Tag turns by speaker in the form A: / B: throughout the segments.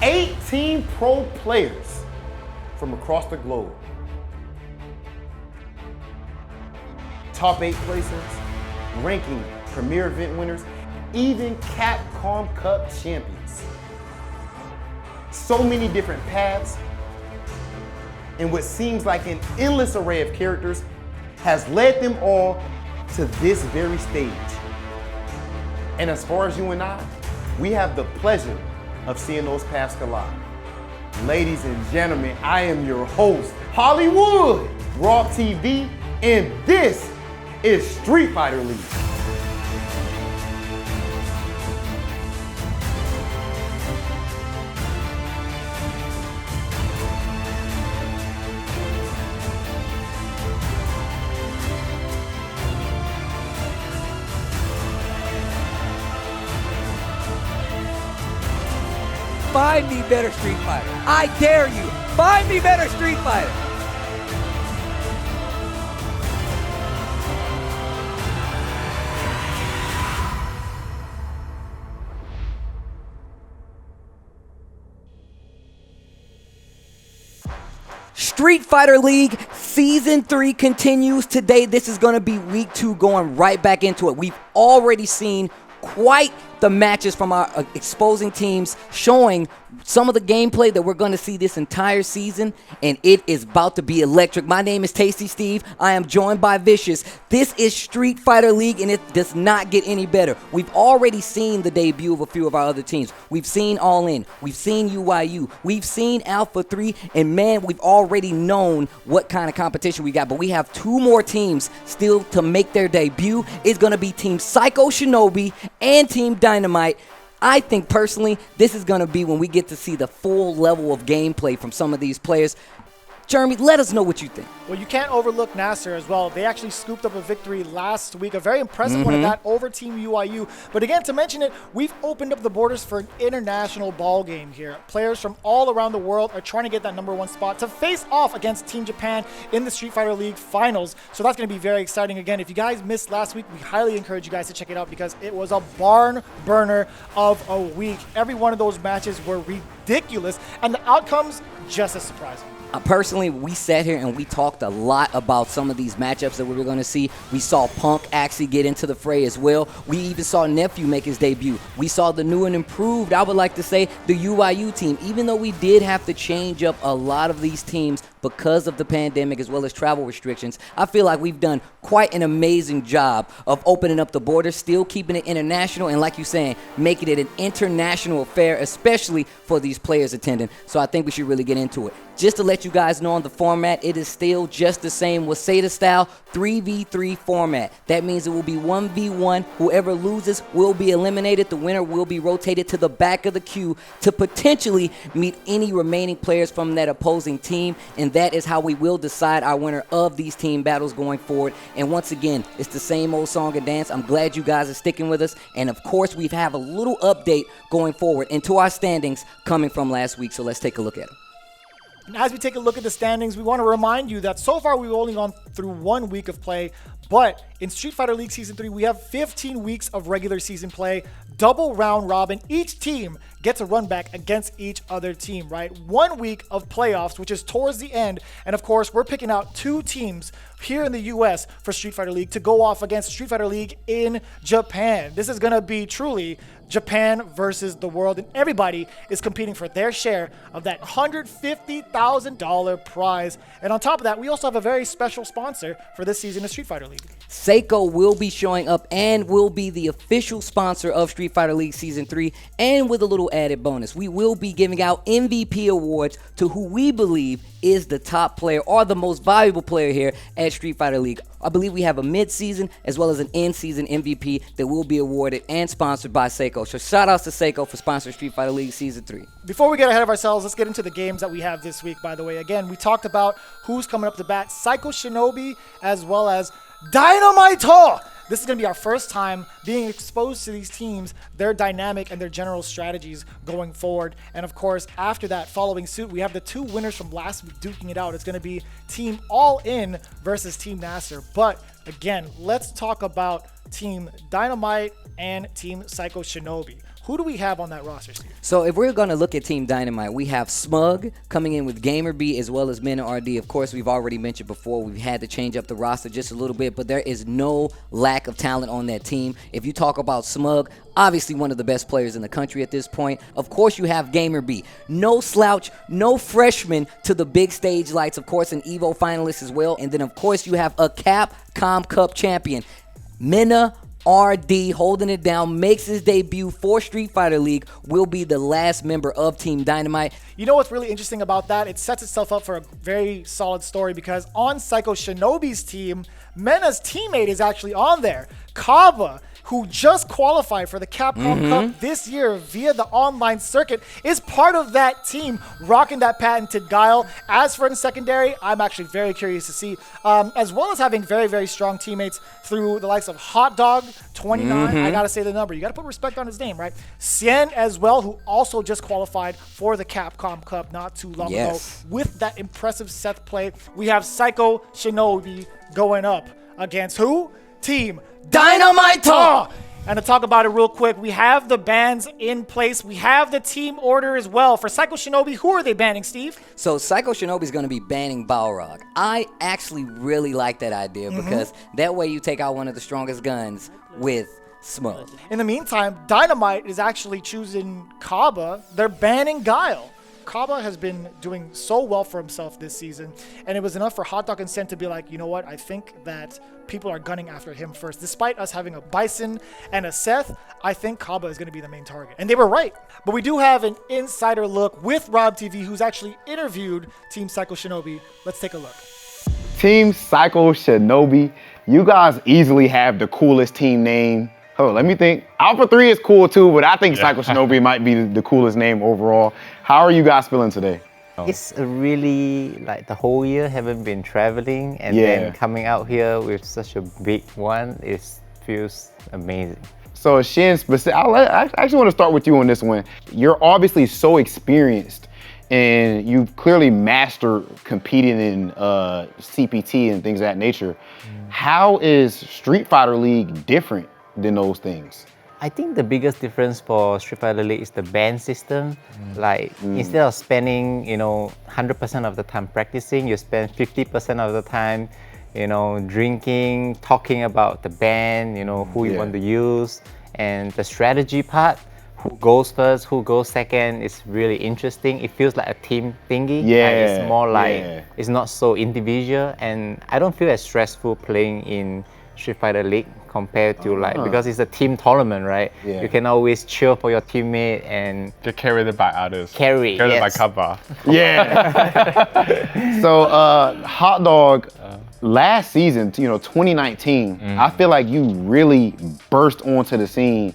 A: 18 pro players from across the globe. Top 8 places, ranking premier event winners, even Capcom Cup champions. So many different paths, and what seems like an endless array of characters has led them all to this very stage. And as far as you and I, we have the pleasure of seeing those paths collide. Ladies and gentlemen, I am your host, Hollywood, Raw TV, and this is Street Fighter League.
B: Find me better Street Fighter. I dare you. Find me better Street Fighter. Street Fighter League Season 3 continues today. This is going to be week 2, going right back into it. We've already seen quite the matches from our exposing teams, showing some of the gameplay that we're going to see this entire season, and it is about to be electric. My name is Tasty Steve. I am joined by Vicious. This is Street Fighter League, and it does not get any better. We've already seen the debut of a few of our other teams. We've seen All In. We've seen UYU. We've seen Alpha 3, and man, we've already known what kind of competition we got, but we have 2 more teams still to make their debut. It's going to be Team Psycho Shinobi and Team Dynamite. I think personally, this is going to be when we get to see the full level of gameplay from some of these players. Jeremy, let us know what you think.
C: Well, you can't overlook NASR as well. They actually scooped up a victory last week, a very impressive one at that over Team UIU. But again, to mention it, we've opened up the borders for an international ball game here. Players from all around the world are trying to get that #1 spot to face off against Team Japan in the Street Fighter League finals. So that's going to be very exciting. Again, if you guys missed last week, we highly encourage you guys to check it out because it was a barn burner of a week. Every one of those matches were ridiculous, and the outcomes just as surprising.
B: Personally, we sat here and we talked a lot about some of these matchups that we were going to see. We saw Punk actually get into the fray as well. We even saw NEPHEW make his debut. We saw the new and improved, I would like to say, the UIU team. Even though we did have to change up a lot of these teams because of the pandemic as well as travel restrictions, I feel like we've done quite an amazing job of opening up the border, still keeping it international, and like you're saying, making it an international affair, especially for these players attending. So I think we should really get into it. Just to let you guys know on the format, it is still just the same Waseda style 3v3 format. That means it will be 1v1. Whoever loses will be eliminated. The winner will be rotated to the back of the queue to potentially meet any remaining players from that opposing team. And that is how we will decide our winner of these team battles going forward. And once again, it's the same old song and dance. I'm glad you guys are sticking with us. And of course, we have a little update going forward into our standings coming from last week. So let's take a look at them.
C: And as we take a look at the standings, we want to remind you that so far we've only gone through 1 week of play, but in Street Fighter League Season 3, we have 15 weeks of regular season play, double round robin. Each team gets a run back against each other team, right? 1 week of playoffs, which is towards the end. And of course, we're picking out 2 teams here in the US for Street Fighter League to go off against Street Fighter League in Japan. This is going to be truly Japan versus the world, and everybody is competing for their share of that $150,000 prize. And on top of that, we also have a very special sponsor for this season of Street Fighter League.
B: Seiko will be showing up and will be the official sponsor of Street Fighter League Season 3, and with a little added bonus, we will be giving out MVP awards to who we believe is the top player or the most valuable player here at Street Fighter League. I believe we have a mid-season as well as an in-season MVP that will be awarded and sponsored by Seiko. So shout outs to Seiko for sponsoring Street Fighter League Season 3.
C: Before we get ahead of ourselves, let's get into the games that we have this week, by the way. Again, we talked about who's coming up to bat. Psycho Shinobi as well as Dynamite. This is going to be our first time being exposed to these teams, their dynamic and their general strategies going forward. And of course, after that, following suit, we have the 2 winners from last week duking it out. It's going to be Team All In versus Team NASR. But again, let's talk about Team Dynamite and Team Psycho Shinobi. Who do we have on that roster, Steve?
B: So if we're going to look at Team Dynamite, we have SMUG coming in with GAMERBEE as well as MENARD. Of course, we've already mentioned before, we've had to change up the roster just a little bit, but there is no lack of talent on that team. If you talk about SMUG, obviously one of the best players in the country at this point. Of course, you have GAMERBEE. No slouch, no freshman to the big stage lights. Of course, an EVO finalist as well. And then, of course, you have a Capcom Cup champion, MENARD, holding it down, makes his debut for Street Fighter League, will be the last member of Team Dynamite.
C: You know what's really interesting about that? It sets itself up for a very solid story because on Psycho Shinobi's team, Mena's teammate is actually on there. CABA, who just qualified for the Capcom Cup this year via the online circuit, is part of that team, rocking that patented Guile. As for in secondary, I'm actually very curious to see, as well as having very, very strong teammates through the likes of Hot Dog, 29, I gotta say the number, you gotta put respect on his name, right? CAN as well, who also just qualified for the Capcom Cup not too long ago. With that impressive set play, we have Psycho Shinobi going up against who? Team Dynamite! And to talk about it real quick, we have the bans in place. We have the team order as well. For Psycho Shinobi, who are they banning, Steve?
B: So Psycho Shinobi is going to be banning Balrog. I actually really like that idea because that way you take out one of the strongest guns with SMUG.
C: In the meantime, Dynamite is actually choosing CABA. They're banning Guile. CABA has been doing so well for himself this season, and it was enough for Hot Dog and Sen to be like, you know what, I think that people are gunning after him first. Despite us having a Bison and a Seth, I think CABA is going to be the main target. And they were right. But we do have an insider look with Rob TV, who's actually interviewed Team Psycho Shinobi. Let's take a look.
A: Team Psycho Shinobi, you guys easily have the coolest team name. Oh, let me think. Alpha 3 is cool too, but I think Psycho Shinobi might be the coolest name overall. How are you guys feeling today?
D: It's really like the whole year haven't been traveling and then coming out here with such a big one, it feels amazing.
A: So Shin, I actually want to start with you on this one. You're obviously so experienced and you've clearly mastered competing in CPT and things of that nature. How is Street Fighter League different than those things?
D: I think the biggest difference for Street Fighter League is the ban system. Like instead of spending, 100% of the time practicing, you spend 50% of the time, drinking, talking about the ban, who you want to use, and the strategy part. Who goes first, who goes second is really interesting. It feels like a team thingy. It's more like it's not so individual, and I don't feel as stressful playing in Street Fighter League compared to because it's a team tournament, right? You can always cheer for your teammate and
E: get carried by others.
D: Carried
E: by CABA.
A: So Hot Dog, last season, 2019, I feel like you really burst onto the scene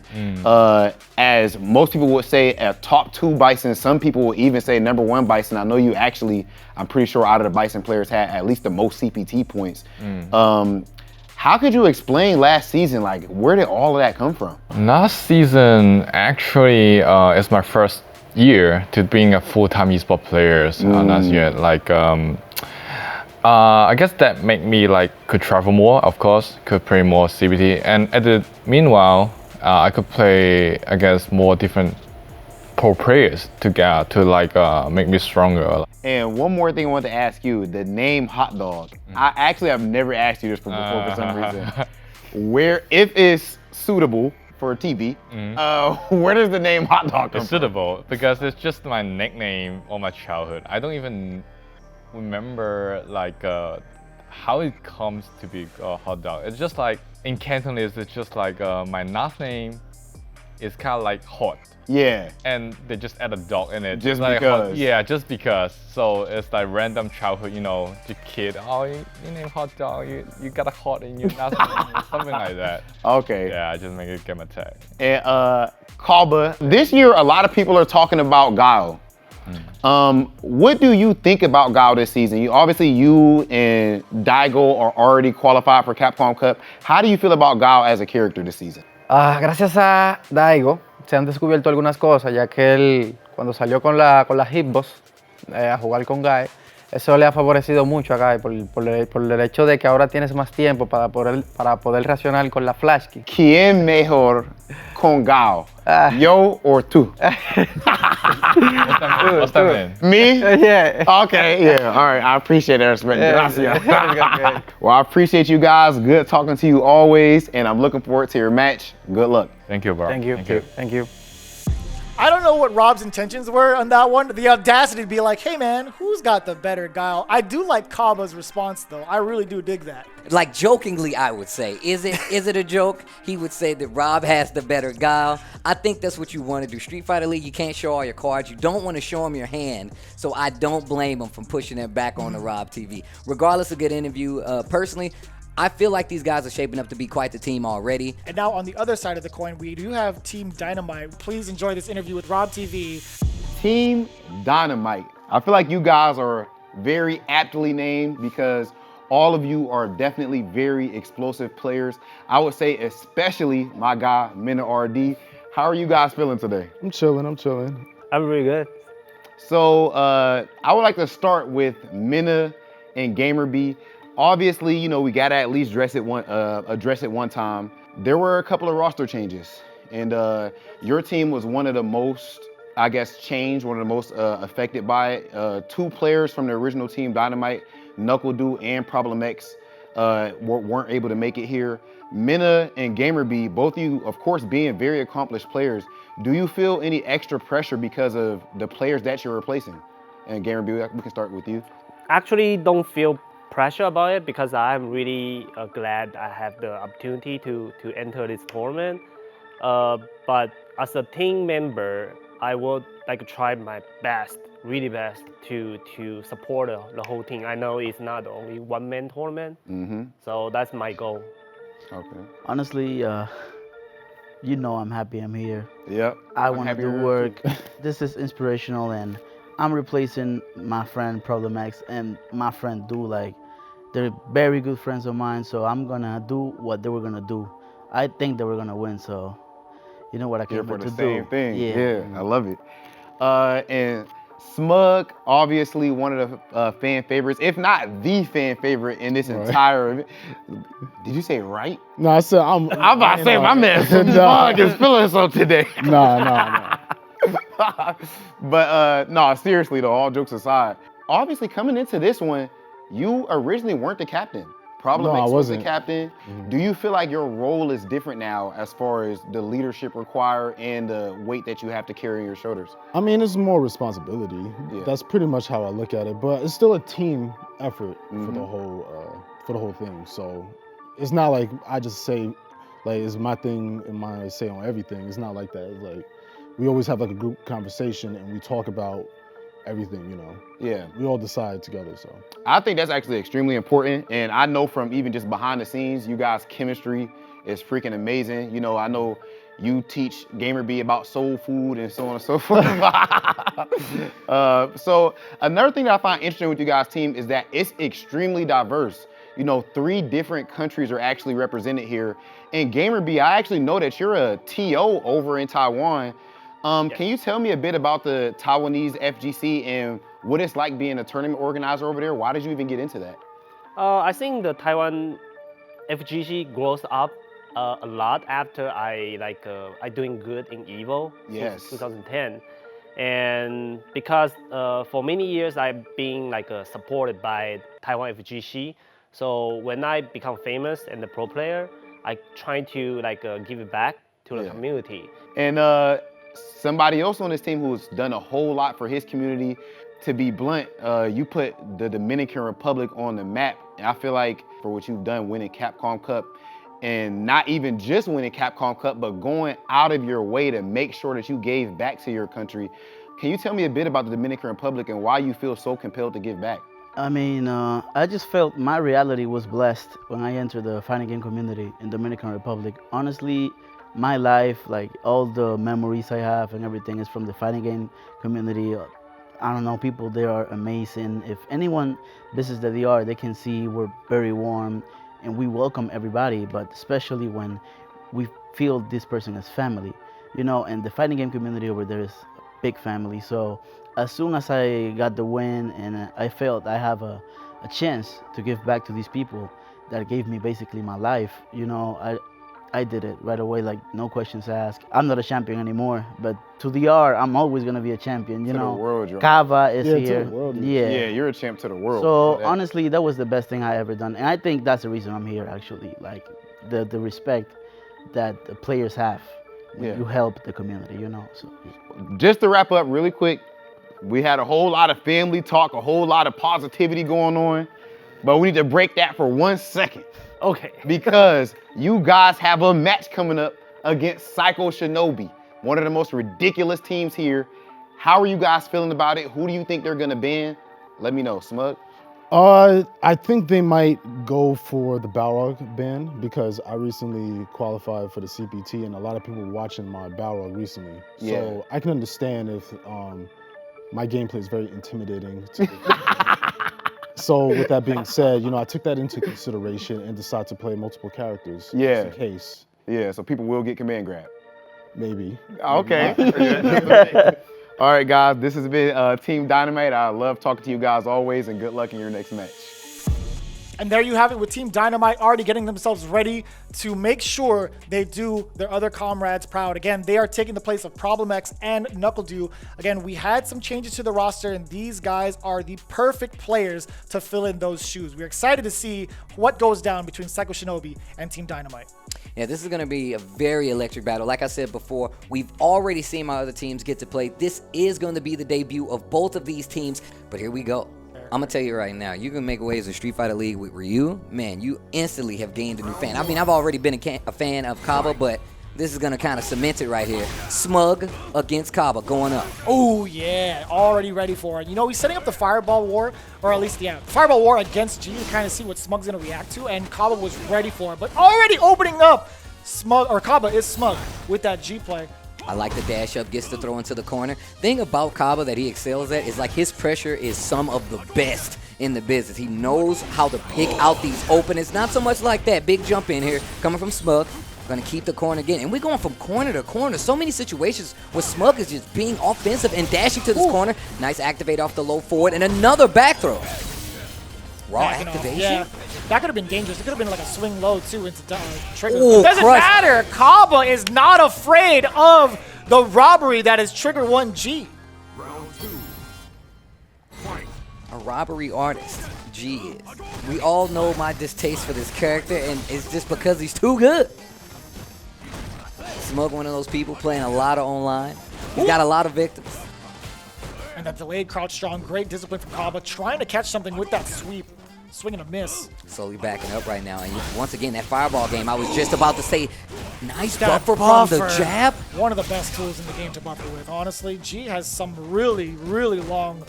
A: as most people would say a top 2 Bison. Some people will even say number 1 Bison. I know you actually, I'm pretty sure out of the Bison players had at least the most CPT points. How could you explain last season? Like, where did all of that come from?
E: Last season actually is my first year to being a full-time esports player last year. Like, I guess that made me could travel more, of course, could play more CBT, and at the meanwhile, I could play against more different pro players to make me stronger.
A: And one more thing I want to ask you, the name Hot Dog. I've never asked you this before for some reason. Where, if it's suitable for TV, where does the name Hot Dog come from?
E: It's suitable because it's just my nickname all my childhood. I don't even remember how it comes to be Hot Dog. It's just like in Cantonese, it's just like my last name is kind of like hot. And they just add a dog in it.
A: Just because.
E: Just because. So it's like random childhood, the kid, you name Hot Dog, you got a hot in your last name, something like that.
A: Okay.
E: Yeah, I just make it gamer tag.
A: And CABA, this year a lot of people are talking about Guile. What do you think about Guile this season? You and Daigo are already qualified for Capcom Cup. How do you feel about Guile as a character this season?
F: Gracias a Daigo se han descubierto algunas cosas, ya que él cuando salió con la Hitbox a jugar con Guy, Eso le ha favorecido mucho acá por el hecho de que ahora tienes más tiempo para poder reaccionar con la flash key.
A: ¿Quién mejor con Gao? Yo or tú?
E: What's that mean?
A: Me?
F: Yeah.
A: Okay, yeah. All right, I appreciate that respect. Gracias. Well, I appreciate you guys. Good talking to you always, and I'm looking forward to your match. Good luck.
E: Thank you, bro.
F: Thank you.
C: I don't know what Rob's intentions were on that one. The audacity to be like, hey man, who's got the better guile? I do like CABA's response though. I really do dig that.
B: Like jokingly, I would say, is it a joke? He would say that Rob has the better guile. I think that's what you want to do. Street Fighter League, you can't show all your cards. You don't want to show him your hand. So I don't blame him from pushing it back on the Rob TV. Regardless of good interview, personally, I feel like these guys are shaping up to be quite the team already.
C: And now on the other side of the coin, we do have Team Dynamite. Please enjoy this interview with Rob TV.
A: Team Dynamite. I feel like you guys are very aptly named because all of you are definitely very explosive players. I would say especially my guy, MENARD. How are you guys feeling today?
G: I'm chilling.
D: I'm really good.
A: So I would like to start with MENA and GAMERBEE. Obviously, you know, we gotta at least address it one time. There were a couple of roster changes, and your team was one of the most, I guess, changed, one of the most affected by it. 2 players from the original team, Dynamite, NuckleDu and Problem X, weren't able to make it here. MENA and GAMERBEE, both of you, of course, being very accomplished players, do you feel any extra pressure because of the players that you're replacing? And GAMERBEE, we can start with you.
H: Actually, don't feel pressure about it because I'm really glad I have the opportunity to enter this tournament. But as a team member, I would like try my best, really best, to support the whole team. I know it's not only one-man tournament, so that's my goal.
A: Okay.
I: Honestly, you know I'm happy I'm here.
A: Yep.
I: I want to do work. This is inspirational, and I'm replacing my friend Problem X and my friend Du. Like, they're very good friends of mine, so I'm gonna do what they were gonna do. I think they were gonna win, so you know what I came
A: for
I: here
A: the
I: to
A: same
I: do.
A: thing.
I: Yeah.
A: I love it. And SMUG, obviously one of the fan favorites, if not the fan favorite in this entire event. Did you say right?
G: No, I said I'm
A: about to say my man SMUG is feeling so today.
G: No.
A: But no, seriously though, all jokes aside, obviously coming into this one, you originally weren't the captain. Problem X was the captain. Do you feel like your role is different now as far as the leadership required and the weight that you have to carry on your shoulders?
G: I mean, it's more responsibility.
A: Yeah.
G: That's pretty much how I look at it. But it's still a team effort for the whole thing. So it's not like I just say, like, it's my thing and my say on everything. It's not like that. It's like we always have like a group conversation and we talk about everything, you know.
A: Yeah.
G: We all decide together, so.
A: I think that's actually extremely important. And I know from even just behind the scenes, you guys' chemistry is freaking amazing. You know, I know you teach GAMERBEE about soul food and so on and so forth. So another thing that I find interesting with you guys' team is that it's extremely diverse. You know, 3 different countries are actually represented here. And GAMERBEE, I actually know that you're a TO over in Taiwan. Can you tell me a bit about the Taiwanese FGC and what it's like being a tournament organizer over there? Why did you even get into that?
H: I think the Taiwan FGC grows up a lot after I doing good in EVO since 2010, and because for many years I've been supported by Taiwan FGC. So when I become famous and the pro player, I try to give it back to the community.
A: And somebody else on this team who's done a whole lot for his community. To be blunt, you put the Dominican Republic on the map. And I feel like for what you've done winning Capcom Cup, and not even just winning Capcom Cup, but going out of your way to make sure that you gave back to your country. Can you tell me a bit about the Dominican Republic and why you feel so compelled to give back?
I: I mean, I just felt my reality was blessed when I entered the fighting game community in Dominican Republic. Honestly, my life, like all the memories I have and everything is from the fighting game community. I don't know, people there are amazing. If anyone visits the DR, they can see we're very warm and we welcome everybody, but especially when we feel this person as family, you know, and the fighting game community over there is big family. So as soon as I got the win and I felt I have a chance to give back to these people that gave me basically my life, you know, I did it right away, like no questions asked. I'm not a champion anymore, but to the R, I'm always gonna be a champion, you know.
J: To the world, you're
I: CABA is here.
G: To the world,
J: yeah, you're a champ to the world.
I: So honestly, that was the best thing I ever done, and I think that's the reason I'm here. Actually, like the respect that the players have when you help the community, you know. So
J: just to wrap up really quick, we had a whole lot of family talk, a whole lot of positivity going on, but we need to break that for 1 second.
H: Okay.
J: Because you guys have a match coming up against Psycho Shinobi, one of the most ridiculous teams here. How are you guys feeling about it? Who do you think they're gonna ban? Let me know, Smug.
G: I think they might go for the Balrog ban because I recently qualified for the CPT and a lot of people were watching my Balrog recently. So I can understand if my gameplay is very intimidating. So with that being said, you know, I took that into consideration and decided to play multiple characters just in case.
J: Yeah, so people will get command grab.
G: Maybe.
J: Okay. All right, guys, this has been Team Dynamite. I love talking to you guys always, and good luck in your next match.
C: And there you have it with Team Dynamite already getting themselves ready to make sure they do their other comrades proud. Again, they are taking the place of Problem X and NuckleDew. Again, we had some changes to the roster, and these guys are the perfect players to fill in those shoes. We're excited to see what goes down between Psycho Shinobi and Team Dynamite.
B: Yeah, this is going to be a very electric battle. Like I said before, we've already seen my other teams get to play. This is going to be the debut of both of these teams, but here we go. I'm going to tell you right now, you can make waves in Street Fighter League with Ryu, man, you instantly have gained a new fan. I mean, I've already been a fan of CABA, but this is going to kind of cement it right here. SMUG against CABA going up.
C: Oh, yeah, already ready for it. You know, he's setting up the Fireball War, or at least, yeah, Fireball War against G to kind of see what SMUG's going to react to, and CABA was ready for it. But already opening up, CABA is SMUG with that G play.
B: I like the dash up, gets to throw into the corner. Thing about CABA that he excels at is like his pressure is some of the best in the business. He knows how to pick out these openings. Not so much like that big jump in here coming from SMUG. Gonna keep the corner again. And we're going from corner to corner. So many situations where SMUG is just being offensive and dashing to this corner. Nice activate off the low forward and another back throw. Raw activation?
C: Yeah, that could have been dangerous. It could have been like a swing low too into trigger.
B: Ooh,
C: Doesn't matter. CABA is not afraid of the robbery that is trigger 1G.
B: A robbery artist, G is. We all know my distaste for this character, and it's just because he's too good. SMUG, one of those people playing a lot of online. He's got a lot of victims.
C: And that delayed crouch strong, great discipline from CABA, trying to catch something with that sweep. Swing and a miss.
B: Slowly backing up right now. And once again, that fireball game, I was just about to say, nice
C: That
B: buffer from the jab.
C: One of the best tools in the game to buffer with, honestly. G has some really, really long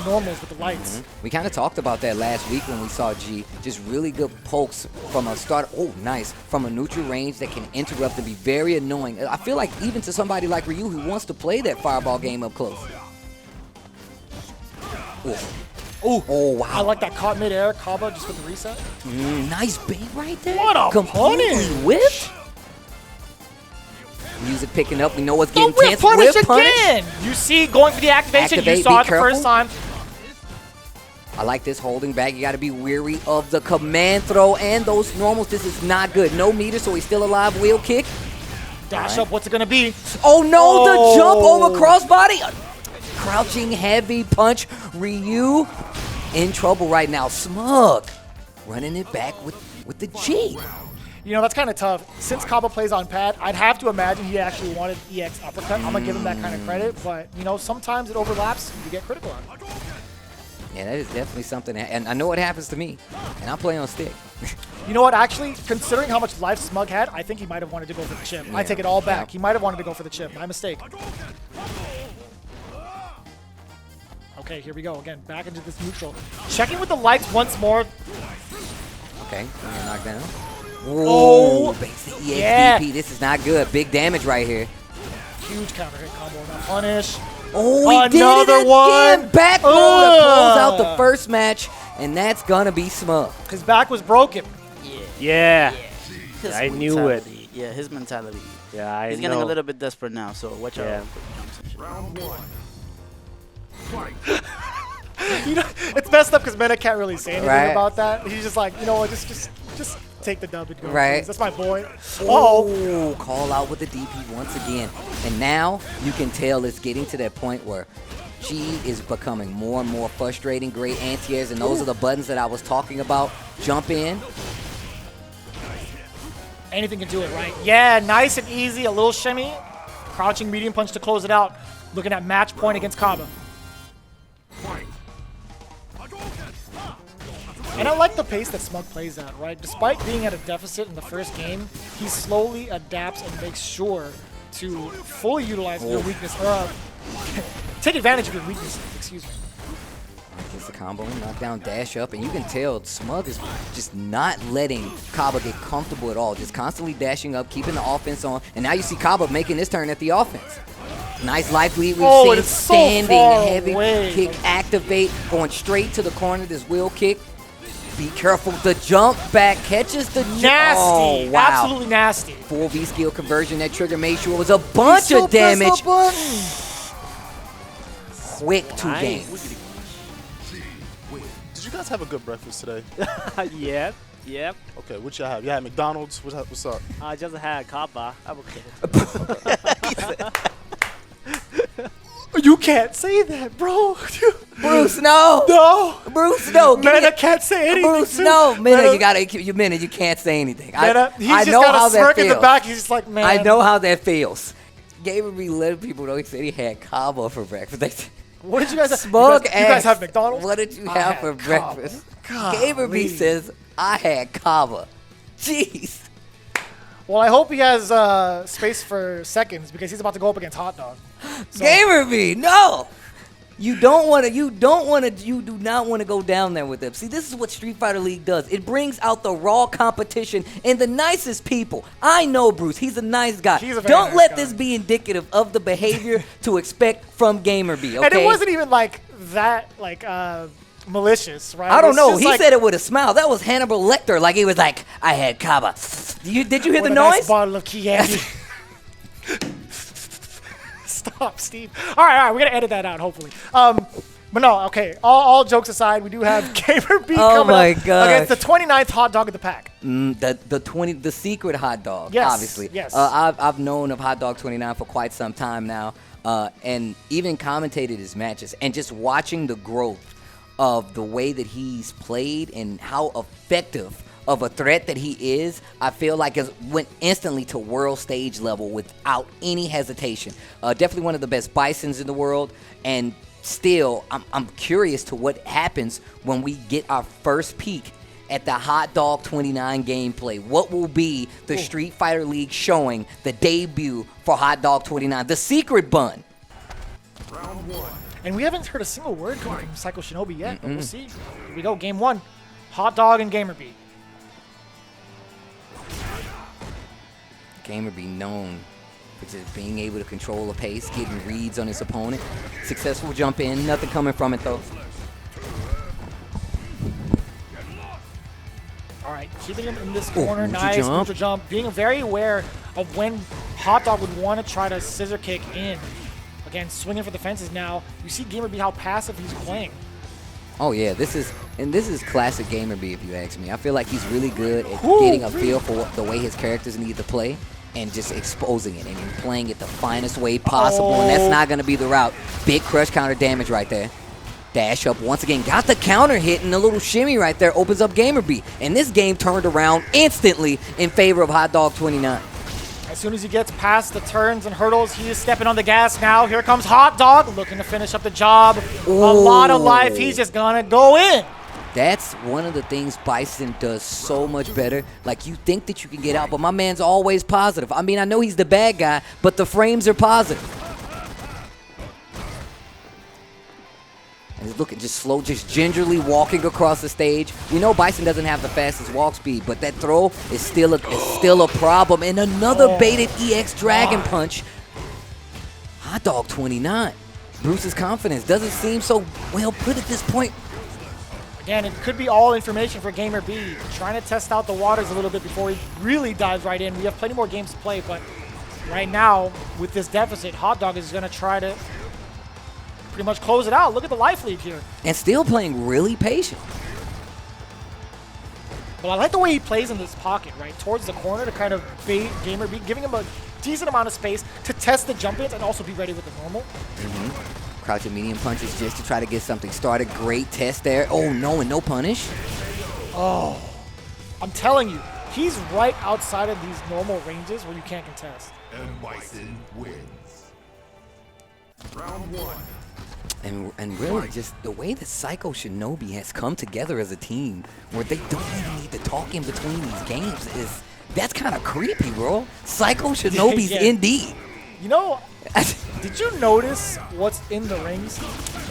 C: normals with the lights.
B: We kind of talked about that last week when we saw G. Just really good pokes from a start. Oh, nice. From a neutral range that can interrupt and be very annoying. I feel like even to somebody like Ryu who wants to play that fireball game up close. Ooh.
C: Ooh.
B: Oh, wow.
C: I like that caught midair. CABA just with the reset.
B: Nice bait right there.
C: What a
B: completely
C: punish.
B: whipped. Music picking up. We know what's
C: The
B: getting
C: whip
B: tense.
C: punish
B: Whip punish.
C: again. You see, going for the activation.
B: Activate,
C: you saw
B: be
C: it the
B: careful.
C: first time.
B: I like this holding back. You got to be weary of the command throw and those normals. This is not good. No meter, so he's still alive. Wheel kick.
C: Dash up. What's it going to be?
B: Oh, no. The jump over crossbody. Crouching heavy punch. Ryu in trouble right now. SMUG running it back with the G.
C: You know, that's kind of tough. Since CABA plays on pad, I'd have to imagine he actually wanted EX uppercut. I'm going to give him that kind of credit. But, you know, sometimes it overlaps. You get critical on it.
B: Yeah, that is definitely something. And I know what happens to me. And I play on stick.
C: You know what? Actually, considering how much life SMUG had, I think he might have wanted to go for the chip. I take it all back. He might have wanted to go for the chip. My mistake. Okay, here we go again. Back into this neutral. Checking with the lights once more.
B: Okay, knockdown.
C: Oh,
B: base the EXDP.
C: yeah.
B: This is not good. Big damage right here.
C: Huge counter hit combo. Now punish.
B: Oh, he
C: Another
B: did it again.
C: one.
B: Back roll to close out the first match, and that's gonna be SMUG.
C: His back was broken.
H: Yeah.
I: His
H: I knew it.
I: mentality. Yeah, his mentality
H: Yeah,
I: He's getting a little bit desperate now, so watch out.
C: Round 1. You know, it's messed up because Meta can't really say anything about that. He's just like, you know what, just take the dub and go.
B: Right.
C: Please. That's my boy.
B: Oh, call out with the DP once again. And now you can tell it's getting to that point where G is becoming more and more frustrating. Great anti-airs, and those are the buttons that I was talking about. Jump in.
C: Anything can do it, right? Yeah, nice and easy. A little shimmy. Crouching medium punch to close it out. Looking at match point against CABA. And I like the pace that SMUG plays at, right? Despite being at a deficit in the first game, he slowly adapts and makes sure to fully utilize your weakness, or take advantage of your weakness, excuse me.
B: Gets the combo, knockdown, dash up, and you can tell SMUG is just not letting CABA get comfortable at all, just constantly dashing up, keeping the offense on, and now you see CABA making his turn at the offense. Nice life lead we've seen, standing, heavy kick, activate, going straight to the corner, this wheel kick. Be careful, the jump back catches the
C: nasty,
B: oh, wow.
C: Absolutely nasty.
B: Full V skill conversion, that trigger made sure it was a bunch of damage. Quick to game.
K: Did you guys have a good breakfast today?
H: Yep.
K: Okay, what y'all have? You had McDonald's? What's up?
H: I just had CABA. I'm okay.
C: You can't say that, bro.
B: Bruce, no.
C: No.
B: Bruce, no.
C: Meta can't say anything.
B: Bruce, no. Meta, you can't say anything.
C: Meta,
B: I
C: just
B: know
C: got
B: how
C: a smirk
B: that
C: in the
B: feels.
C: back. He's just like, man.
B: I know how that feels. GAMERBEE letting people know he said he had CABA for breakfast.
C: What did you guys have?
B: SMUG
C: You guys have McDonald's?
B: What did you have for breakfast? GAMERBEE says, I had CABA. Jeez.
C: Well, I hope he has space for seconds because he's about to go up against Hot Dog. So.
B: GAMERBEE, no. You do not want to go down there with them. See, this is what Street Fighter League does. It brings out the raw competition and the nicest people. I know Bruce, he's a nice guy. Don't let this be indicative of the behavior to expect from GAMERBee, okay?
C: And it wasn't even like that, malicious, right?
B: I don't know. He said it with a smile. That was Hannibal Lecter. Like he was like, I had CABA. Did you hear the noise?
C: Nice bottle of candy. Stop, Steve. All right, we're gonna edit that out, hopefully. But no, okay. All jokes aside, we do have GAMERBee coming up against the 29th hot dog of the pack.
B: The secret hot dog.
C: Yes,
B: obviously.
C: yes.
B: I've known of Hot Dog 29 for quite some time now, and even commentated his matches, and just watching the growth of the way that he's played and how effective of a threat that he is, I feel like it went instantly to world stage level without any hesitation. Definitely one of the best Bisons in the world, and still, I'm curious to what happens when we get our first peek at the Hot Dog 29 gameplay. What will be the Street Fighter League showing the debut for Hot Dog 29, the secret bun?
C: Round 1. And we haven't heard a single word coming from Psycho Shinobi yet, but we'll see. Here we go, game 1. Hot Dog and GAMERBEE.
B: GAMERBEE known for just being able to control the pace, getting reads on his opponent. Successful jump in, nothing coming from it though.
C: All right, keeping him in this corner, nice neutral jump. Being very aware of when Hot Dog would want to try to scissor kick in. Again, swinging for the fences now. You see GAMERBEE how passive he's playing.
B: Oh yeah, this is classic GAMERBEE if you ask me. I feel like he's really good at getting a feel for the way his characters need to play and just exposing it and playing it the finest way possible, and that's not going to be the route. Big crush counter damage right there. Dash up once again, got the counter hit, and the little shimmy right there opens up GAMERBEE. And this game turned around instantly in favor of Hot Dog 29.
C: As soon as he gets past the turns and hurdles, he is stepping on the gas now. Here comes Hot Dog, looking to finish up the job. A lot of life, he's just gonna go in.
B: That's one of the things Bison does so much better. Like, you think that you can get out, but my man's always positive. I mean, I know he's the bad guy, but the frames are positive. And he's looking just slow, just gingerly walking across the stage. We know Bison doesn't have the fastest walk speed, but that throw is still a problem. And another baited EX Dragon Punch. Hot Dog 29. Bruce's confidence doesn't seem so well put at this point.
C: Again, it could be all information for GAMERBEE. Trying to test out the waters a little bit before he really dives right in. We have plenty more games to play, but right now, with this deficit, Hot Dog is going to try to pretty much close it out. Look at the life lead here.
B: And still playing really patient.
C: But I like the way he plays in this pocket, right? Towards the corner to kind of bait GAMERBEE, giving him a decent amount of space to test the jump ins and also be ready with the normal.
B: Crouching medium punches just to try to get something started. Great test there. Oh, no, and no punish.
C: Oh, I'm telling you, he's right outside of these normal ranges where you can't contest.
L: And Bison wins. Round 1.
B: And really, just the way that Psycho Shinobi has come together as a team, where they don't even need to talk in between these games, that's kind of creepy, bro. Psycho Shinobi's indeed.
C: You know, did you notice what's in the rings?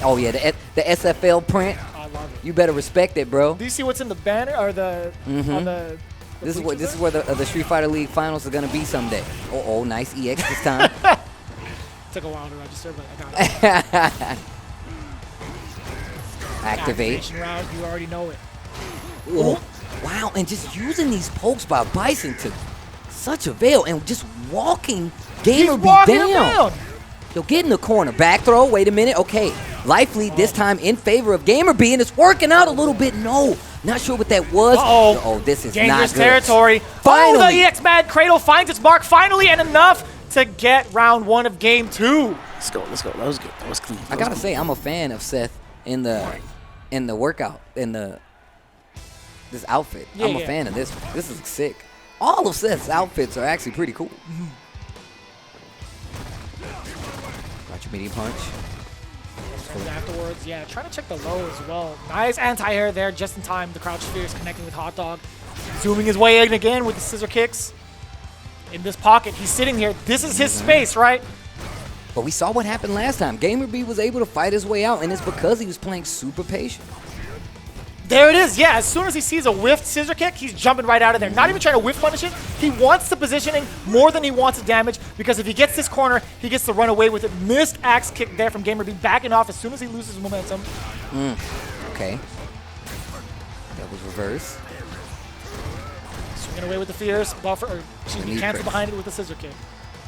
B: Oh yeah, the SFL print.
C: I love it.
B: You better respect it, bro.
C: Do you see what's in the banner or the on the?
B: This is where the Street Fighter League finals are gonna be someday. Oh, nice EX this time.
C: Took a while to register, but I got it.
B: Activate.
C: Activation round, you already know it.
B: Oh, wow, and just using these pokes by Bison to such avail and just walking GAMERBEE down. He'll get in the corner. Back throw. Wait a minute. Okay. Life lead this time in favor of GAMERBEE, and it's working out a little bit. No. Not sure what that was. Oh, this is
C: dangerous
B: not good.
C: territory.
B: Finally.
C: Oh, the EX Mad Cradle finds its mark finally, and enough to get round 1 of game 2.
K: Let's go. That was good. That was clean.
B: I gotta say, I'm a fan of Seth in the workout, this outfit.
C: Yeah,
B: I'm a fan of this one. This is sick. All of Seth's outfits are actually pretty cool. Got your medium punch.
C: Afterwards, yeah, trying to check the low as well. Nice anti-air there, just in time. The crouch sphere is connecting with Hot Dog. Zooming his way in again with the scissor kicks. In this pocket, he's sitting here. This is his space, right?
B: But we saw what happened last time. GAMERBEE was able to fight his way out, and it's because he was playing super patient.
C: There it is, yeah. As soon as he sees a whiffed scissor kick, he's jumping right out of there. Not even trying to whiff punish it. He wants the positioning more than he wants the damage, because if he gets this corner, he gets to run away with it. Missed axe kick there from GAMERBEE, backing off as soon as he loses momentum.
B: Okay. That was reverse.
C: Swinging away with the fierce buffer, or excuse me, cancel behind it with the scissor kick.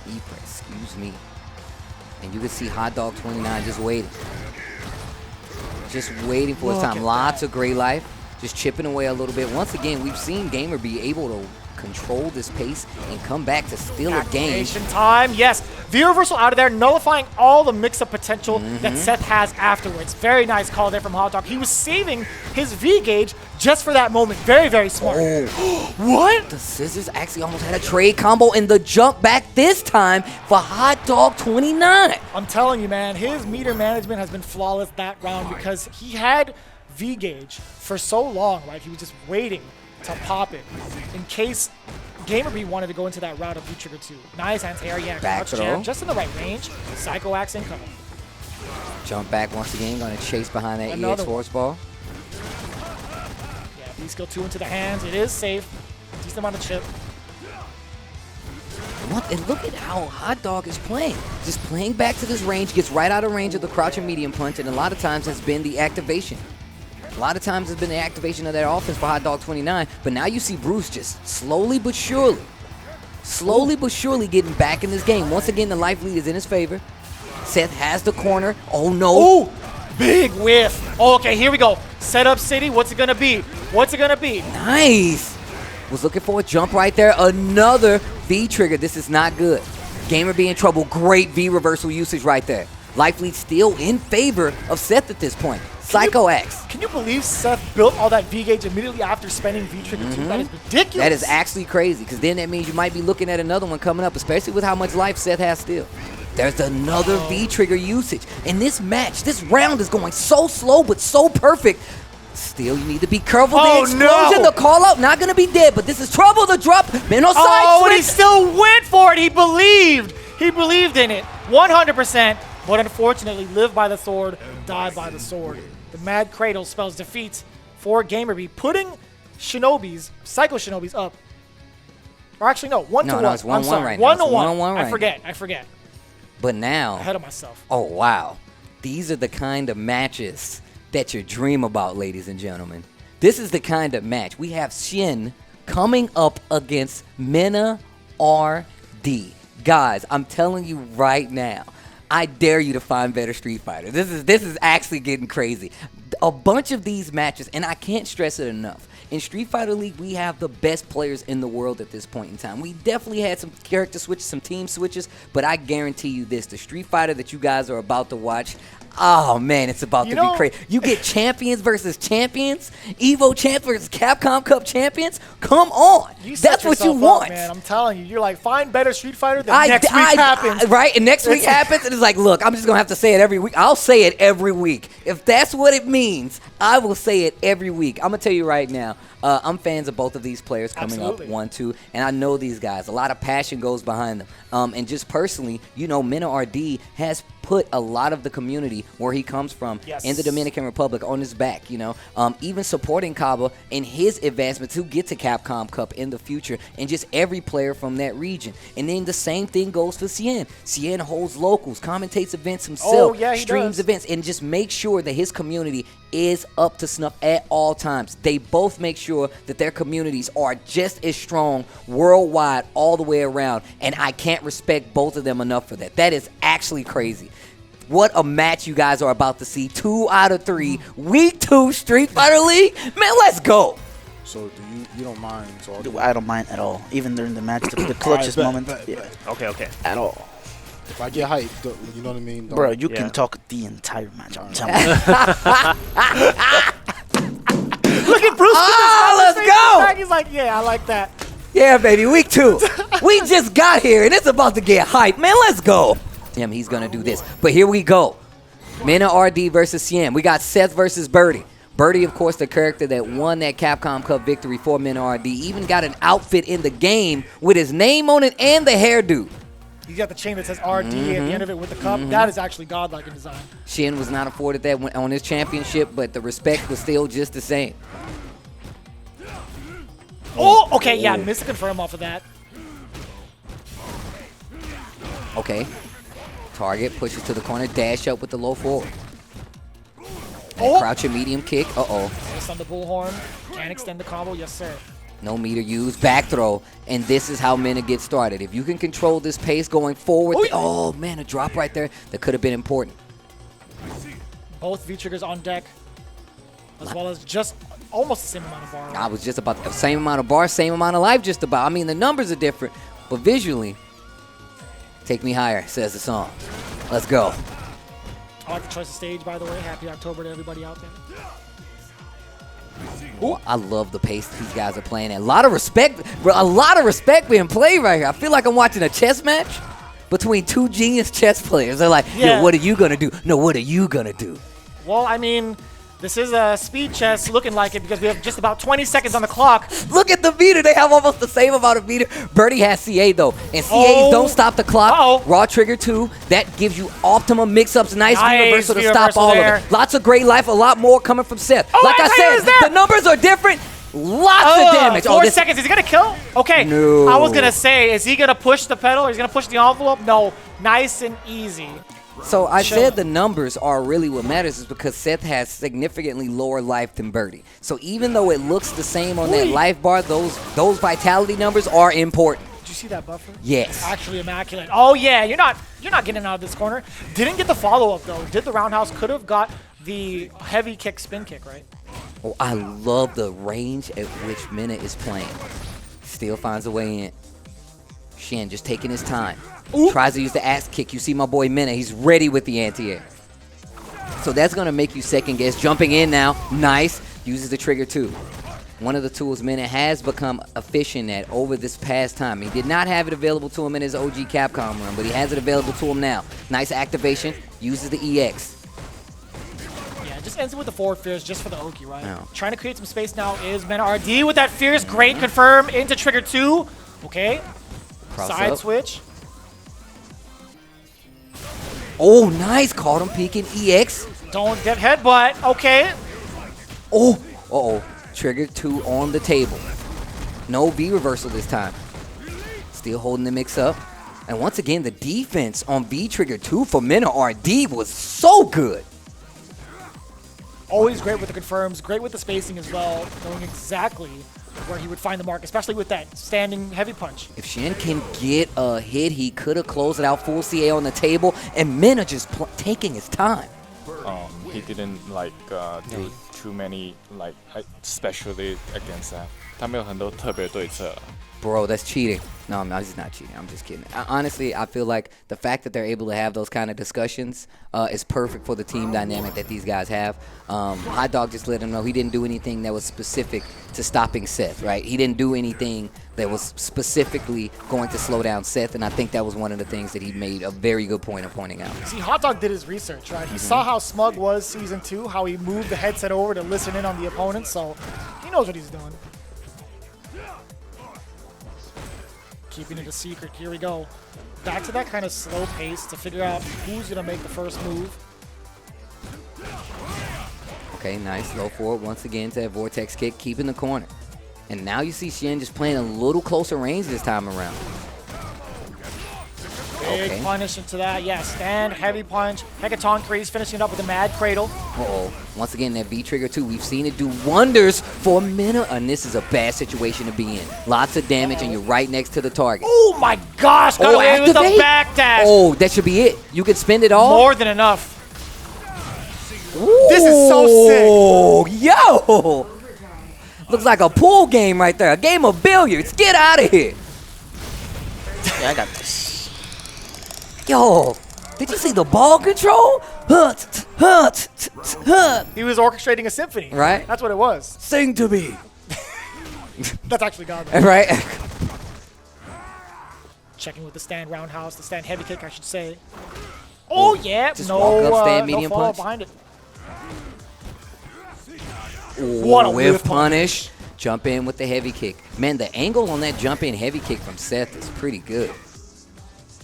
B: E-press, excuse me. And you can see Hot Dog 29 just waiting. Just waiting for his time. Lots of great life. Just chipping away a little bit. Once again, we've seen GAMERBEE able to control this pace and come back to steal a game.
C: Activation time, yes. V-reversal out of there, nullifying all the mix-up potential that Seth has afterwards. Very nice call there from Hot Dog. He was saving his V-gauge just for that moment. Very, very smart.
B: Oh.
C: What?
B: The scissors actually almost had a trade combo, and the jump back this time for Hot Dog 29.
C: I'm telling you, man, his meter management has been flawless that round because he had V-gauge for so long, right? He was just waiting to pop it in case GAMERBEE wanted to go into that route of V-trigger 2. Nice anti-air, yeah,
B: back
C: crouch jam, just in the right range. Psycho axe incoming.
B: Jump back once again, gonna chase behind that EX force ball.
C: Yeah, B-skill 2 into the hands. It is safe. Decent amount of chip.
B: And look at how Hot Dog is playing. Just playing back to this range, gets right out of range of the crouch and medium punch, and a lot of times has been the activation. A lot of times it's been the activation of that offense for Hot Dog 29, but now you see Bruce just slowly but surely getting back in this game. Once again, the life lead is in his favor. Seth has the corner. Oh, no.
C: Ooh, big whiff. Oh, okay, here we go. Setup City, what's it going to be? What's it going to be?
B: Nice. Was looking for a jump right there. Another V-trigger. This is not good. GAMERBEE in trouble. Great V-reversal usage right there. Life lead still in favor of Seth at this point. Psycho X.
C: Can you believe Seth built all that V-gauge immediately after spending V-trigger 2? That is ridiculous.
B: That is actually crazy, because then that means you might be looking at another one coming up, especially with how much life Seth has still. There's another V-trigger usage. And this match, this round is going so slow but so perfect. Still, you need to be careful. The explosion, the call out, not going to be dead, but this is trouble. The drop. Minnow side switch.
C: And he still went for it. He believed. He believed in it 100%. But unfortunately, live by the sword, die by the sword. The Mad Cradle spells defeat for GAMERBEE, putting Psycho Shinobis up. Or actually, no, 1-1.
B: No, it's 1-1 right now.
C: 1-1. I forget.
B: But now,
C: ahead of myself.
B: Oh, wow. These are the kind of matches that you dream about, ladies and gentlemen. This is the kind of match. We have Shin coming up against MENARD. Guys, I'm telling you right now, I dare you to find better Street Fighter. This is actually getting crazy. A bunch of these matches, and I can't stress it enough. In Street Fighter League, we have the best players in the world at this point in time. We definitely had some character switches, some team switches, but I guarantee you this, the Street Fighter that you guys are about to watch, oh man, it's about to be crazy. You get champions versus champions, Evo champs versus Capcom Cup champions. Come on, that's what you want,
C: man. I'm telling you, you're like, find better Street Fighter. Then next week happens,
B: right? And next week happens, and it's like, look, I'm just gonna have to say it every week. I'll say it every week if that's what it means. I will say it every week. I'm gonna tell you right now. I'm fans of both of these players coming up 1-2, and I know these guys. A lot of passion goes behind them. And just personally, you know, MENARD has put a lot of the community where he comes from in the Dominican Republic on his back, you know, even supporting CABA in his advancement to get to Capcom Cup in the future, and just every player from that region. And then the same thing goes for CAN. CAN holds locals, commentates events himself, streams events, and just makes sure that his community is up to snuff at all times. They both make sure that their communities are just as strong worldwide all the way around, and I can't respect both of them enough for that. That is actually crazy. What a match you guys are about to see. 2 out of 3, Week 2 Street Fighter League. Man, let's go.
K: So do you don't mind? So I don't mind at all. Even during the match, the clutchest moment.
H: Okay.
K: At all.
G: If I get hyped, you know what I mean?
K: Bro, you can talk the entire match. I'm telling you.
C: Look at Bruce.
B: Let's go.
C: He's like, yeah, I like that.
B: Yeah, baby, Week 2. We just got here, and it's about to get hyped. Man, let's go. Damn, he's going to do this. But here we go. MENARD versus CAN. We got Seth versus Birdie. Birdie, of course, the character that won that Capcom Cup victory for MENARD. Even got an outfit in the game with his name on it and the hairdo.
C: You got the chain that says RD at the end of it with the cup. That is actually godlike in design.
B: Shin was not afforded that on his championship, but the respect was still just the same.
C: Oh, okay, yeah, missed the confirm off of that.
B: Okay. Target pushes to the corner, dash up with the low forward. Crouching medium kick.
C: Just on the bullhorn. Can extend the combo, yes sir.
B: No meter used, back throw, and this is how MENA gets started. If you can control this pace going forward, oh man, a drop right there that could have been important.
C: Both V-triggers on deck, as well as just almost the same amount of bar.
B: I was just about the same amount of bar, same amount of life just about. I mean, the numbers are different, but visually, take me higher, says the song. Let's go.
C: I like the choice of stage, by the way. Happy October to everybody out there.
B: Ooh, I love the pace these guys are playing at. A lot of respect being played right here. I feel like I'm watching a chess match between two genius chess players. They're like, yo, what are you going to do? No, what are you going to do?
C: Well, I mean, this is a speed chess looking like it because we have just about 20 seconds on the clock.
B: Look at the meter. They have almost the same amount of meter. Birdie has CA, though. And CAs don't stop the clock. Raw trigger 2. That gives you optimum mix-ups. Nice reversal to stop all of it. Lots of great life. A lot more coming from Seth. Like I said, the numbers are different. Lots of damage.
C: 4 seconds. Is he going to kill? Okay.
B: No.
C: I was going to say, is he going to push the pedal or is he going to push the envelope? No. Nice and easy.
B: So I said the numbers are really what matters is because Seth has significantly lower life than Birdie. So even though it looks the same on that life bar, those vitality numbers are important.
C: Did you see that buffer?
B: Yes.
C: Actually immaculate. Oh yeah, you're not getting out of this corner. Didn't get the follow-up though. Did the roundhouse, could have got the heavy kick, spin kick, right?
B: Oh, I love the range at which MENA is playing. Still finds a way in. Shin just taking his time. Tries to use the axe kick. You see my boy MENA. He's ready with the anti-air. So that's going to make you second guess. Jumping in now. Nice. Uses the trigger too. One of the tools MENA has become efficient at over this past time. He did not have it available to him in his OG Capcom run, but he has it available to him now. Nice activation. Uses the EX.
C: Yeah, just ends it with the forward fierce just for the Oki, right? No. Trying to create some space now is MENARD with that fierce. Great confirm into trigger 2. Okay. Side switch.
B: Oh, nice. Caught him peeking EX.
C: Don't get headbutt. Okay.
B: Oh, uh-oh. Trigger 2 on the table. No V reversal this time. Still holding the mix up. And once again, the defense on V trigger 2 for MENARD was so good.
C: Always great with the confirms. Great with the spacing as well. Knowing exactly where he would find the mark, especially with that standing heavy punch.
B: If Shen can get a hit, he could have closed it out full CA on the table, and Mena just taking his time.
E: He didn't like do too many like especially against that. 他没有很多特别对策。
B: Bro, that's cheating. No, he's not cheating. I'm just kidding. Honestly, I feel like the fact that they're able to have those kind of discussions is perfect for the team dynamic that these guys have. Hot Dog just let him know he didn't do anything that was specific to stopping Seth, right? He didn't do anything that was specifically going to slow down Seth, and I think that was one of the things that he made a very good point of pointing out.
C: See, Hot Dog did his research, right? He saw how SMUG was Season 2, how he moved the headset over to listen in on the opponent, so he knows what he's doing. Keeping it a secret. Here we go. Back to that kind of slow pace to figure out who's going to make the first move.
B: Okay, nice. Low forward once again to that Vortex kick, keeping the corner. And now you see Shen just playing a little closer range this time around.
C: Big punish into that. Yeah, stand, heavy punch. Hecaton Crease finishing it up with a mad cradle.
B: Uh-oh. Once again, that V trigger too. We've seen it do wonders for Mena, and this is a bad situation to be in. Lots of damage, and you're right next to the target.
C: Oh my gosh! Got away with the back dash.
B: Oh, that should be it. You can spend it all.
C: More than enough.
B: Ooh,
C: this is so sick.
B: Yo! Looks like a pool game right there. A game of billiards. Get out of here.
K: Yeah, I got this.
B: Yo, did you see the ball control?
C: He was orchestrating a symphony.
B: Right?
C: That's what it was.
B: Sing to me.
C: That's actually God.
B: Right?
C: Checking with the stand roundhouse, the stand heavy kick, I should say. Oh, yeah.
B: Just
C: no,
B: walk up, stand medium
C: no follow
B: punch.
C: behind it.
B: Ooh,
C: What a
B: whiff
C: whiff
B: punish. Jump in with the heavy kick. Man, the angle on that jump in heavy kick from Seth is pretty good.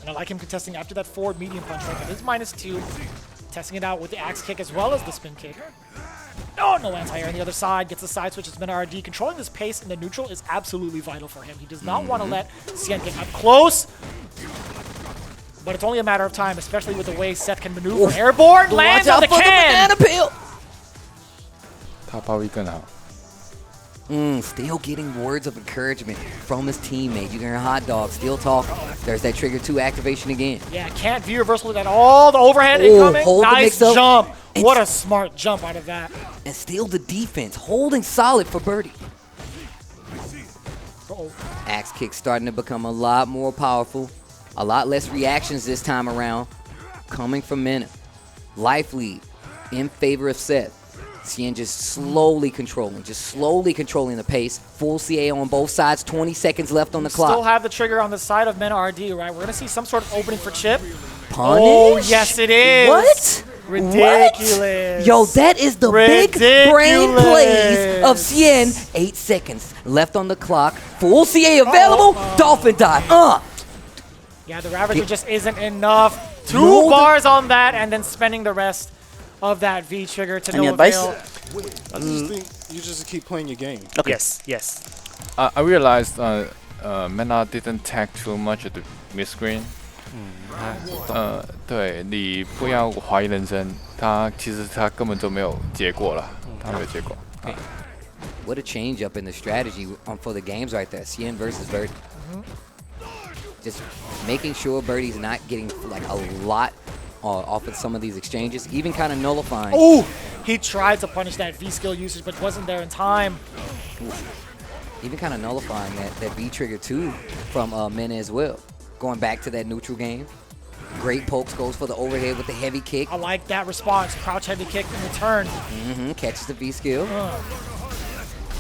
C: And I like him contesting after that forward medium punch right there. It's -2. Testing it out with the axe kick as well as the spin kick. Oh, no anti-air on the other side. Gets the side switch. It's MENARD. Controlling this pace in the neutral is absolutely vital for him. He does not want to let CAN get up close. But it's only a matter of time, especially with the way Seth can maneuver. Airborne lands on the can.
B: Banana peel.
E: 他发挥更好。
B: Still getting words of encouragement from his teammate. You can hear Hot Dog still talking. There's that trigger 2 activation again.
C: Yeah, can't view reversal with that. All the overhead incoming.
B: Hold the
C: Nice
B: mix-up.
C: jump. What a smart jump out of that.
B: And still the defense holding solid for Birdie. Axe kick starting to become a lot more powerful. A lot less reactions this time around coming from Mena. Life lead in favor of Seth. CAN just slowly controlling the pace. Full CA on both sides, 20 seconds left on the clock.
C: Still have the trigger on the side of MENARD, right? We're going to see some sort of opening for Chip.
B: Punish?
C: Oh, yes it is.
B: What?
C: Ridiculous.
B: What? Yo, that is the big brain plays of CAN. 8 seconds left on the clock. Full CA available. Dolphin dive.
C: Yeah, the Ravager just isn't enough. 2 bars on that and then spending the rest of that V trigger to no avail.
G: I just think you just keep playing your game.
C: Okay. Yes, yes.
E: I realized MENARD didn't tag too much at the mid screen. 对，你不要怀疑人生，其实他根本就没有结果了，他没有结果。
B: What a change up in the strategy for the games right there. CAN versus Birdie. Just making sure Birdie's not getting like a lot off of some of these exchanges, even kind of nullifying.
C: Oh, he tried to punish that V skill usage, but wasn't there in time.
B: Even kind of nullifying that V trigger too from Mena as well. Going back to that neutral game. Great pokes, goes for the overhead with the heavy kick.
C: I like that response. Crouch heavy kick in return.
B: Catches the V skill.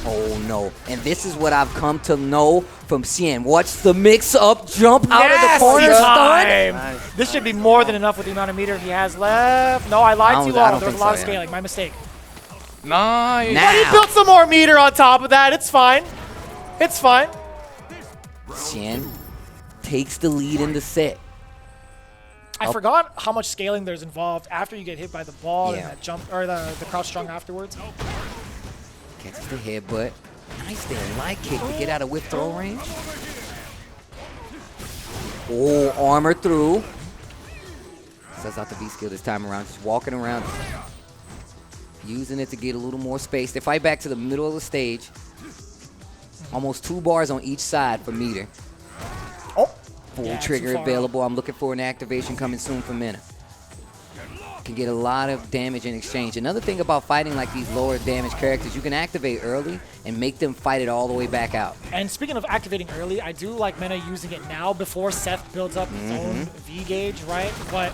B: Oh no, and this is what I've come to know from CAN. Watch the mix-up jump out of the corner stun.
C: Nice. This should be more than enough with the amount of meter he has left. No, I lied to you all. There's a lot of scaling. My mistake.
E: Nice.
C: But he built some more meter on top of that. It's fine. It's fine.
B: CAN takes the lead in the set.
C: I forgot how much scaling there's involved after you get hit by the ball and that jump, or the crouch strong afterwards.
B: Catches the headbutt. Nice there, light kick to get out of whip throw range. Oh, armor through. Sets out the V skill this time around, just walking around. Using it to get a little more space. They fight back to the middle of the stage. Almost 2 bars on each side for meter.
C: Oh.
B: Full
C: Yeah,
B: trigger
C: too far
B: available. I'm looking for an activation coming soon from Mena. Can get a lot of damage in exchange. Another thing about fighting like these lower damage characters, you can activate early and make them fight it all the way back out.
C: And speaking of activating early, I do like Mena using it now before Seth builds up his own V gauge, right? But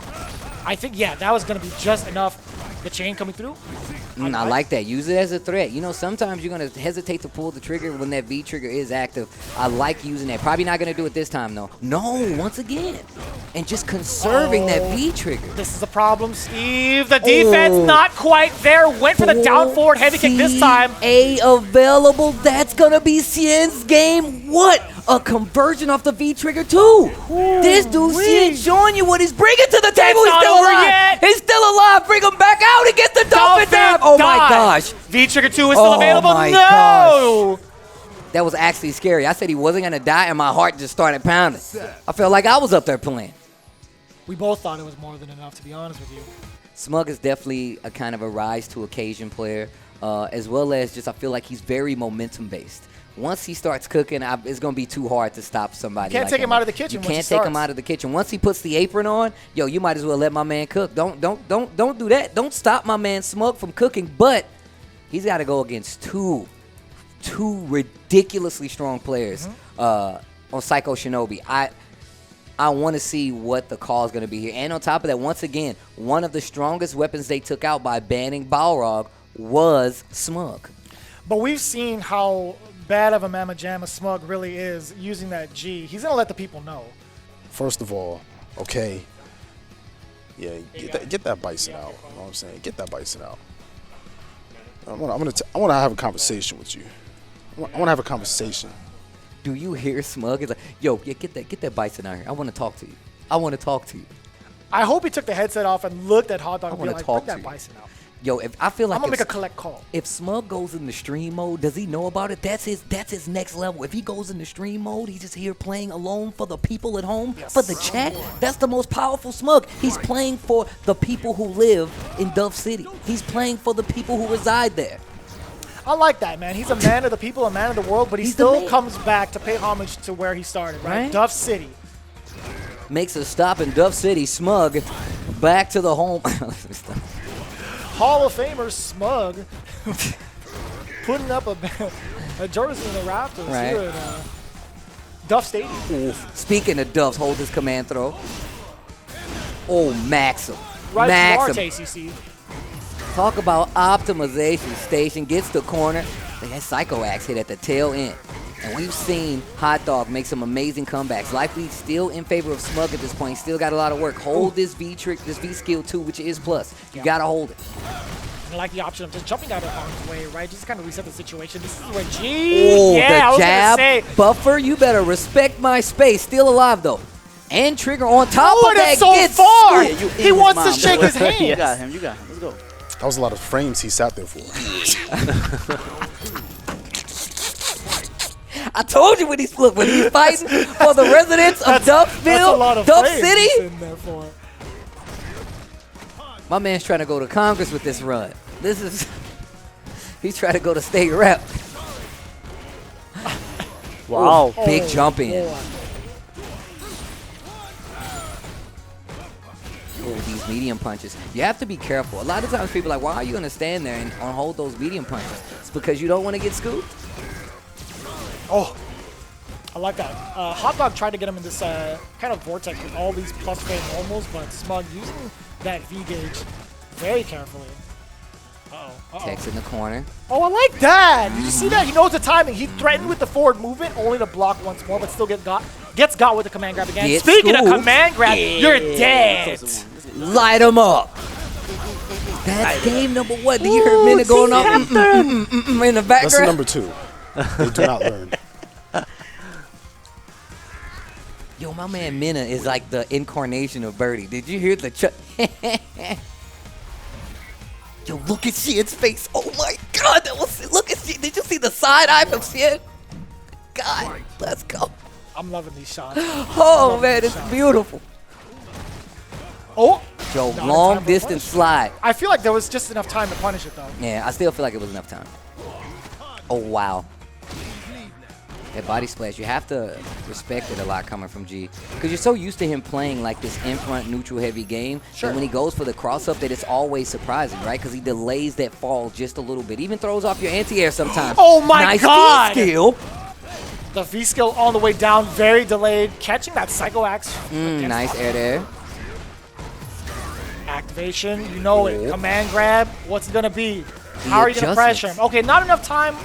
C: I think, yeah, that was going to be just enough. The chain coming through.
B: I like that. Use it as a threat. You know, sometimes you're going to hesitate to pull the trigger when that V trigger is active. I like using that. Probably not going to do it this time, though. No, once again. And just conserving that V trigger.
C: This is a problem, Steve. The defense not quite there. Went for the down forward heavy kick this time.
B: A available. That's going to be CAN's game. What? A conversion off the V trigger, too. This dude, CAN, showing you what he's bringing to the table. He's still alive.
C: Yet.
B: He's still alive. Bring him back out and get the dolphin dive. Oh, my gosh.
C: V trigger 2 is still available.
B: My
C: No.
B: Gosh. That was actually scary. I said he wasn't going to die, and my heart just started pounding. I felt like I was up there playing.
C: We both thought it was more than enough, to be honest with you.
B: SMUG is definitely a kind of a rise to occasion player, as well as just I feel like he's very momentum-based. Once he starts cooking, it's going to be too hard to stop somebody.
C: You can't take him out of the kitchen.
B: You can't take him out of the kitchen. Once he puts the apron on, yo, you might as well let my man cook. Don't do that. Don't stop my man SMUG from cooking. But he's got to go against two ridiculously strong players on Psycho Shinobi. I want to see what the call is going to be here. And on top of that, once again, one of the strongest weapons they took out by banning Balrog was SMUG.
C: But we've seen how bad of a Mama Jamma SMUG really is using that G. He's going to let the people know.
G: First of all, okay, yeah, get that bison out. You know what I'm saying? Get that bison out. I want to have a conversation with you. I want to have a conversation.
B: Do you hear SMUG? It's like, yo, yeah, get that bison out here. I want to talk to you. I want to talk to you.
C: I hope he took the headset off and looked at Hot Dog and be like, bring that bison out.
B: Yo, if I feel like
C: I'm gonna make a collect call.
B: If SMUG goes into stream mode, does he know about it? That's his next level. If he goes into stream mode, he's just here playing alone for the people at home, for the chat. That's the most powerful SMUG. He's playing for the people who live in Dove City. He's playing for the people who reside there.
C: I like that, man. He's a man of the people, a man of the world, but he still comes back to pay homage to where he started, right? Dove City.
B: Makes a stop in Dove City. SMUG back to the home.
C: Hall of Famer SMUG putting up a jersey in the rafters here at Duff Stadium.
B: Oof. Speaking of Duffs, hold this command throw. Oh, Maxim.
C: Right,
B: Maxim.
C: ACC.
B: Talk about optimization. Station gets the corner. That Psycho Axe hit at the tail end. And we've seen Hot Dog make some amazing comebacks. Likely still in favor of SMUG at this point. Still got a lot of work. Hold this V trick, this V skill too, which is plus. You gotta hold it.
C: I like the option of just jumping out of harm's way, right? Just kind of reset the situation. This is where G.
B: The jab buffer. You better respect my space. Still alive though. And trigger on top of that.
C: So
B: gets
C: far.
B: Screwed.
C: He wants to shake his hand.
I: You got him. Let's go.
G: That was a lot of frames he sat there for.
B: I told you when he's fighting for the residents of Duffville, Duff City. My man's trying to go to Congress with this run. He's trying to go to state rep.
H: Wow.
B: Big jump in. These medium punches. You have to be careful. A lot of times people are like, why are you going to stand there and hold those medium punches? It's because you don't want to get scooped.
C: Oh, I like that. Hot Dog tried to get him in this kind of vortex with all these plus frame normals, but SMUG using that V gauge very carefully.
B: Tex in the corner.
C: Oh, I like that. Did you see that? He knows the timing. He threatened with the forward movement, only to block once more, but still gets got with the command grab again. Speaking of command grab, you're dead.
B: Light him up. That's game number one. Did you hear Mena going off in the background?
G: That's number 2. They do not learn.
B: Yo, my man Mena is like the incarnation of Birdie. Did you hear the Yo, look at CAN's face. Oh my God, look at CAN. Did you see the side eye from CAN? God, let's go.
C: I'm loving these shots.
B: Oh man, it's beautiful.
C: Oh,
B: yo, long distance slide.
C: I feel like there was just enough time to punish it though.
B: Yeah, I still feel like it was enough time. Oh wow. That body splash, you have to respect it a lot coming from G. Because you're so used to him playing like this in-front neutral heavy game that when he goes for the cross-up that it's always surprising, right? Because he delays that fall just a little bit. Even throws off your anti-air sometimes.
C: Oh my
B: nice
C: God!
B: V-skill.
C: The V-skill on the way down, very delayed. Catching that Psycho Axe.
B: Nice air there.
C: Activation, you know it. Command grab, what's it gonna be? How are you gonna pressure him? Okay, not enough time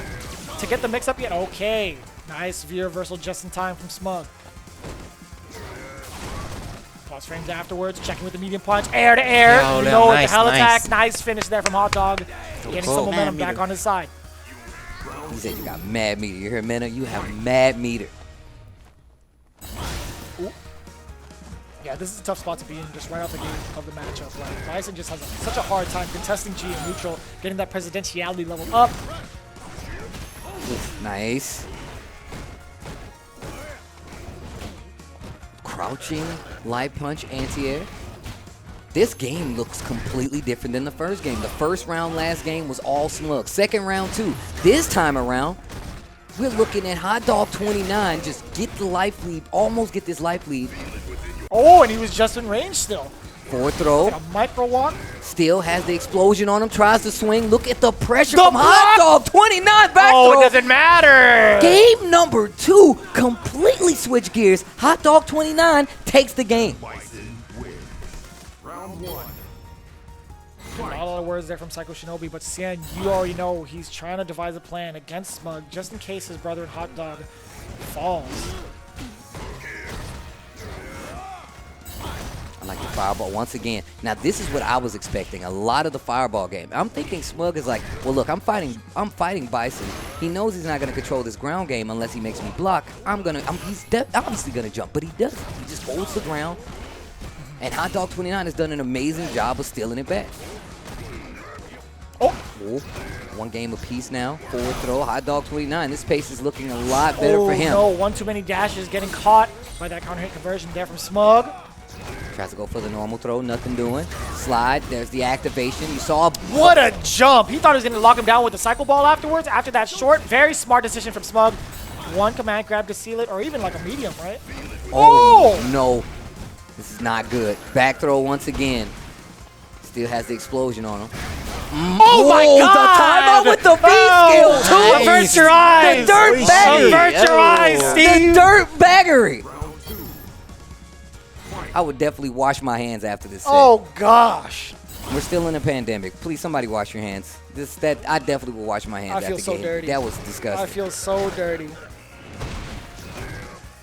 C: to get the mix-up yet. Okay. Nice V-reversal just in time from SMUG. Pause frames afterwards, checking with the medium punch. Air to air.
D: Oh,
C: you know it,
D: nice,
C: the hell
D: nice.
C: attack. Nice finish there from Hot Dog. Getting some momentum back on his side.
B: He said you got mad meter. You hear Mena? You have mad meter.
C: Ooh. Yeah, this is a tough spot to be in just right off the gate of the matchup. Like, Bison just has such a hard time contesting G in neutral, getting that presidentiality level up.
B: Nice. Crouching, light punch, anti-air. This game looks completely different than the first game. The first round last game was all SMUG. Second round too. This time around, we're looking at Hot Dog 29 just get the life lead, almost get this life lead.
C: Oh, and he was just in range still.
B: Forward throw.
C: A micro walk.
B: Still has the explosion on him, tries to swing. Look at the pressure from Hot Dog 29 back
C: Oh,
B: throw.
C: it doesn't matter.
B: Game number 2, completely switch gears. Hot Dog 29 takes the game.
L: Round 1.
C: Not a lot of words there from Psycho Shinobi, but CAN, you already know he's trying to devise a plan against SMUG just in case his brother in Hot Dog falls.
B: I like the fireball once again. Now this is what I was expecting. A lot of the fireball game. I'm thinking SMUG is like, well, look, I'm fighting Bison. He knows he's not gonna control this ground game unless he makes me block. He's obviously gonna jump, but he doesn't. He just holds the ground. And Hot Dog 29 has done an amazing job of stealing it back.
C: Oh.
B: One game apiece now. Forward throw. Hot Dog 29. This pace is looking a lot better for him.
C: No, one too many dashes, getting caught by that counter hit conversion there from SMUG.
B: Tries to go for the normal throw, nothing doing. Slide, there's the activation. You saw
C: what a jump. He thought he was going to lock him down with the cycle ball afterwards. After that short, very smart decision from SMUG. One command grab to seal it, or even like a medium, right?
B: Oh, no. This is not good. Back throw once again. Still has the explosion on him.
C: Oh my God!
B: The timeout with the V-skill, too!
C: Avert your eyes!
B: The dirt baggery!
C: Avert your eyes, Steve!
B: The dirt baggery! I would definitely wash my hands after this set.
C: Oh gosh!
B: We're still in a pandemic. Please, somebody wash your hands. I definitely will wash my hands after
C: I feel so
B: game.
C: dirty.
B: That was disgusting.
C: I feel so dirty.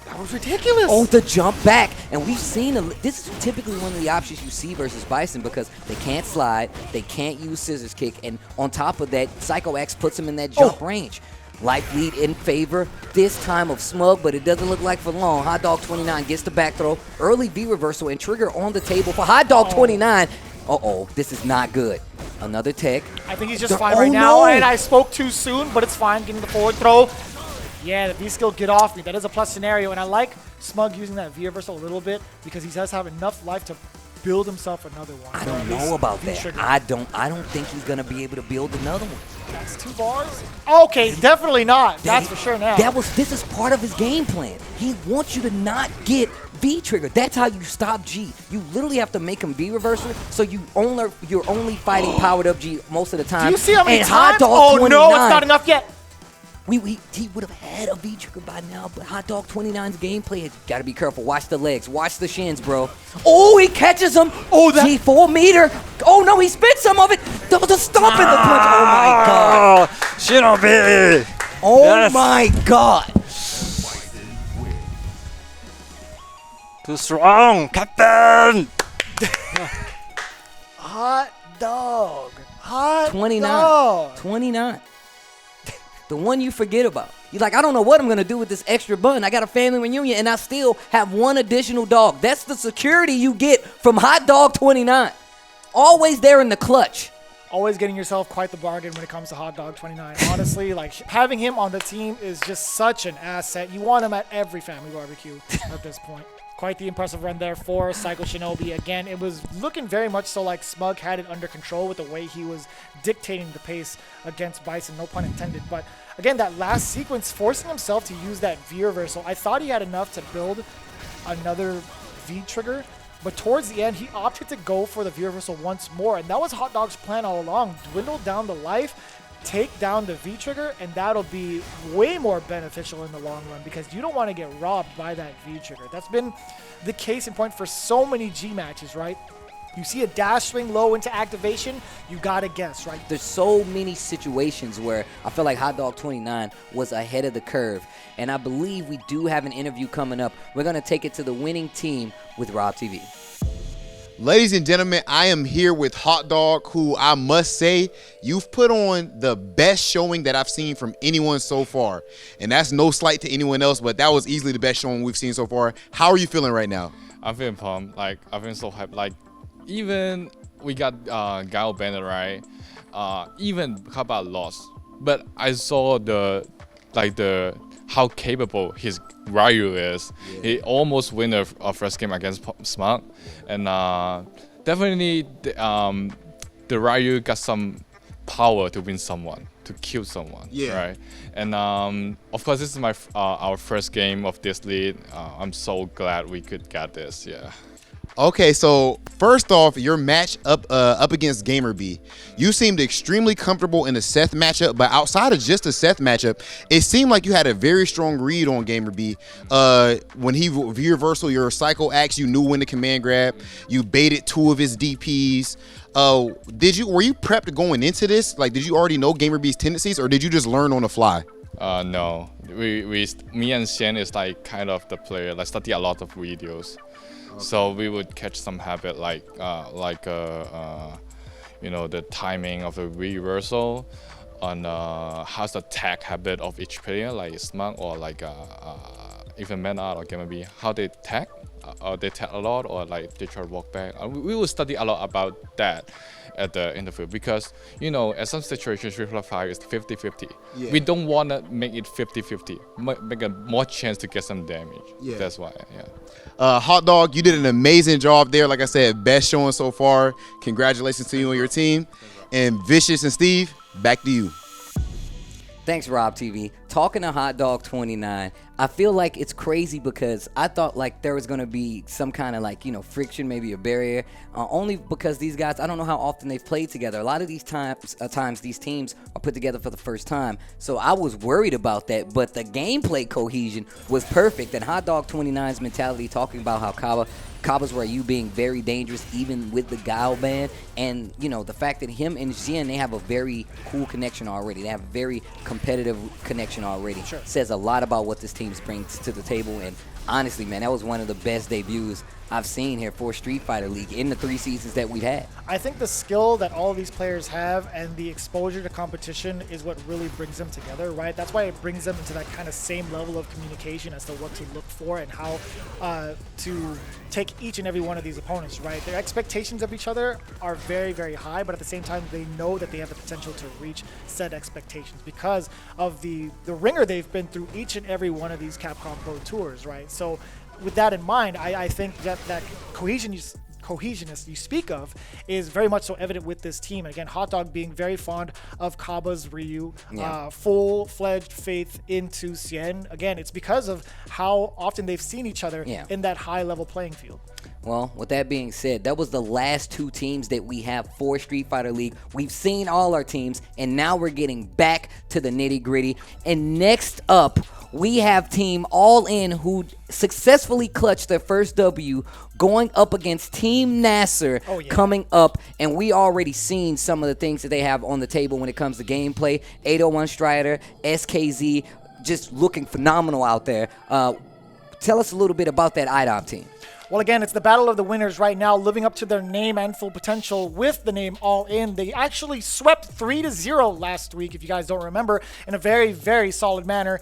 C: That was ridiculous.
B: Oh, the jump back. And we've seen, this is typically one of the options you see versus Bison because they can't slide, they can't use scissors kick, and on top of that, Psycho X puts him in that jump range. Life lead in favor this time of SMUG, but it doesn't look like for long. Hot Dog 29 gets the back throw, early V reversal, and trigger on the table for Hot Dog 29. Uh-oh, this is not good. Another tech.
C: I think he's just fine right now, and I spoke too soon, but it's fine. Getting the forward throw. Yeah, the V-skill, get off me. That is a plus scenario, and I like SMUG using that V-reversal a little bit because he does have enough life to build himself another one.
B: I don't know about that. I don't think he's gonna be able to build another one.
C: That's 2 bars? Okay, definitely not. That's for sure now.
B: This is part of his game plan. He wants you to not get V-trigger. That's how you stop G. You literally have to make him V-reversal, so you're only fighting powered up G most of the time.
C: Do you see how many
B: and
C: times?
B: Hot Dog
C: Oh
B: 29,
C: no, it's not enough yet.
B: He would have had a V-trigger by now, but Hot Dog 29's gameplay, got to be careful. Watch the legs. Watch the shins, bro. Oh, he catches him. Oh, G, 4 meter. Oh, no, he spit some of it. That was a stomp in the punch. Oh, my God.
M: SHINOBI.
B: Oh, my God.
M: Too strong, Captain.
C: Hot Dog. Hot
B: 29.
C: Dog.
B: 29. The one you forget about. You're like, I don't know what I'm going to do with this extra button. I got a family reunion, and I still have 1 additional dog. That's the security you get from Hot Dog 29. Always there in the clutch.
C: Always getting yourself quite the bargain when it comes to Hot Dog 29. Honestly, like having him on the team is just such an asset. You want him at every family barbecue at this point. Quite the impressive run there for Psycho Shinobi. Again, it was looking very much so like SMUG had it under control with the way he was dictating the pace against Bison, no pun intended. But again, that last sequence, forcing himself to use that V reversal, I thought he had enough to build another V trigger, but towards the end, he opted to go for the V reversal once more, and that was Hot Dog's plan all along. Dwindle down the life, take down the V trigger, and that'll be way more beneficial in the long run because you don't want to get robbed by that V trigger. That's been the case in point for so many G matches, right? You see a dash swing low into activation, you gotta guess, right?
B: There's so many situations where I feel like Hot Dog 29 was ahead of the curve, and I believe we do have an interview coming up. We're gonna take it to the winning team with Rob TV.
J: Ladies and gentlemen, I am here with Hot Dog, who I must say, you've put on the best showing that I've seen from anyone so far. And that's no slight to anyone else, but that was easily the best showing we've seen so far. How are you feeling right now?
E: I'm feeling pumped. Like, I'm feeling so hyped. Like, even we got Gal Bennett, right? Even CABA lost. But I saw how capable his Ryu is. Yeah. He almost won a first game against SMUG, and definitely the Ryu got some power to win someone, to kill someone. Yeah. Right. And of course, this is our first game of this league. I'm so glad we could get this. Yeah.
J: Okay, so first off, your match up against GAMERBEE, you seemed extremely comfortable in the Seth matchup, but outside of just the Seth matchup, it seemed like you had a very strong read on GAMERBEE. When he V-reversal your Psycho Axe, you knew when to command grab. You baited 2 of his DPs. Were you prepped going into this? Like, did you already know GAMERBEE's tendencies, or did you just learn on the fly?
E: No, me and Xian is like kind of the player. Like study a lot of videos. Okay. So we would catch some habit like you know, the timing of the reversal, on how's the tag habit of each player, like SMUG or like even MENARD or GAMERBEE, how they tag, or they tag a lot, or like they try to walk back. We will study a lot about that at the interview, because you know, at some situations Street Fighter 5 is 50-50. Yeah. We don't want to make it 50-50, make a more chance to get some damage. Yeah. That's why. Yeah.
J: Hot Dog, you did an amazing job there. Like I said, best showing so far. Congratulations to you and your team. And Vicious and Steve, back to you.
B: Thanks, Rob TV. Talking to Hot Dog 29, I feel like it's crazy because I thought like there was gonna be some kind of like, you know, friction, maybe a barrier, only because these guys, I don't know how often they've played together. A lot of these times these teams are put together for the first time, so I was worried about that. But the gameplay cohesion was perfect, and Hot Dog 29's mentality, talking about how CABA's were you being very dangerous even with the Guile ban, and you know, the fact that him and XIAN, they have a very cool connection already. They have a very competitive connection already. Sure. Says a lot about what this team brings to the table, and honestly, man, that was one of the best debuts I've seen here for Street Fighter League in the 3 seasons that we've had.
C: I think the skill that all of these players have and the exposure to competition is what really brings them together, right? That's why it brings them into that kind of same level of communication as to what to look for and how to take each and every one of these opponents, right? Their expectations of each other are very, very high, but at the same time, they know that they have the potential to reach said expectations because of the ringer they've been through each and every one of these Capcom Pro Tours, right? So with that in mind, I think that cohesionness you speak of is very much so evident with this team. And again, Hot Dog being very fond of CABA's Ryu, full-fledged faith into XIAN. Again, it's because of how often they've seen each other in that high-level playing field.
B: Well, with that being said, that was the last 2 teams that we have for Street Fighter League. We've seen all our teams, and now we're getting back to the nitty-gritty. And next up, we have Team All In, who successfully clutched their first W, going up against Team NASR coming up. And we already seen some of the things that they have on the table when it comes to gameplay. 801 Strider, SKZ, just looking phenomenal out there. Tell us a little bit about that IDOM team.
C: Well, again, it's the battle of the winners right now, living up to their name and full potential with the name All In. They actually swept 3-0 last week, if you guys don't remember, in a very, very solid manner.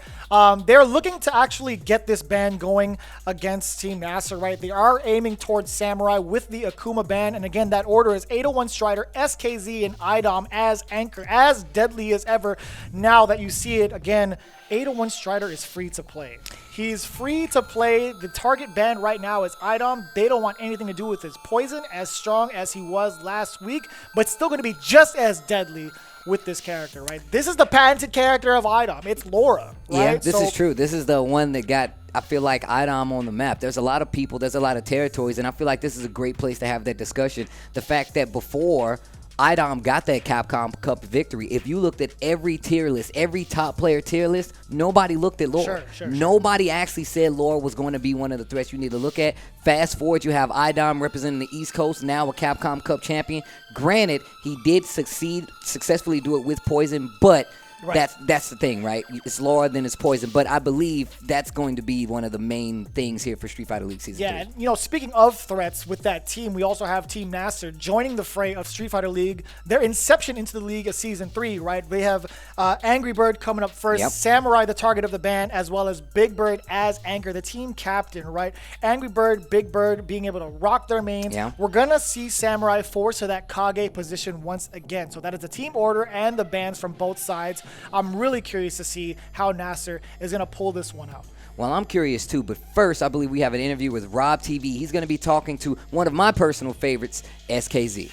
C: They're looking to actually get this ban going against Team NASR, right? They are aiming towards Samurai with the Akuma ban. And again, that order is 801 Strider, SKZ, and IDOM as anchor, as deadly as ever. Now that you see it again, 801 Strider is free to play. He's free to play. The target ban right now is IDOM. They don't want anything to do with his poison, as strong as he was last week, but still going to be just as deadly with this character, right? This is the patented character of IDOM. It's Laura, right?
B: Yeah, this is true. This is the one that got, I feel like, IDOM on the map. There's a lot of people, there's a lot of territories, and I feel like this is a great place to have that discussion. The fact that before IDOM got that Capcom Cup victory, if you looked at every tier list, every top player tier list, nobody looked at Laura. Nobody actually said Laura was going to be one of the threats you need to look at. Fast forward, you have IDOM representing the East Coast, now a Capcom Cup champion. Granted, he did successfully do it with poison, but that's the thing, right? It's Laura, then it's poison. But I believe that's going to be one of the main things here for Street Fighter League Season 3.
C: Yeah, and, you know, speaking of threats with that team, we also have Team NASR joining the fray of Street Fighter League. Their inception into the league of Season 3, right? They have ANGRYBIRD coming up first, Samurai, the target of the ban, as well as Big Bird as anchor, the team captain, right? ANGRYBIRD, Big Bird being able to rock their mains. We're going to see Samurai force to that Kage position once again. So that is the team order and the bans from both sides. I'm really curious to see how NASR is going to pull this one out.
B: Well, I'm curious too, but first, I believe we have an interview with Rob TV. He's going to be talking to one of my personal favorites, SKZ.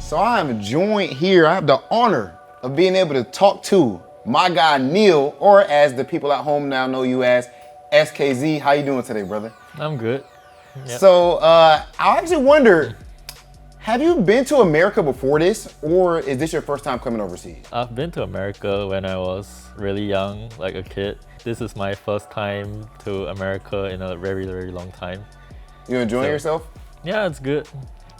J: So I am joined here. I have the honor of being able to talk to my guy Neil, or as the people at home now know you as, SKZ. How you doing today, brother?
N: I'm good.
J: So I actually wonder, have you been to America before this, or is this your first time coming overseas?
N: I've been to America when I was really young, like a kid. This is my first time to America in a very, very long time.
J: You enjoying yourself?
N: Yeah, it's good.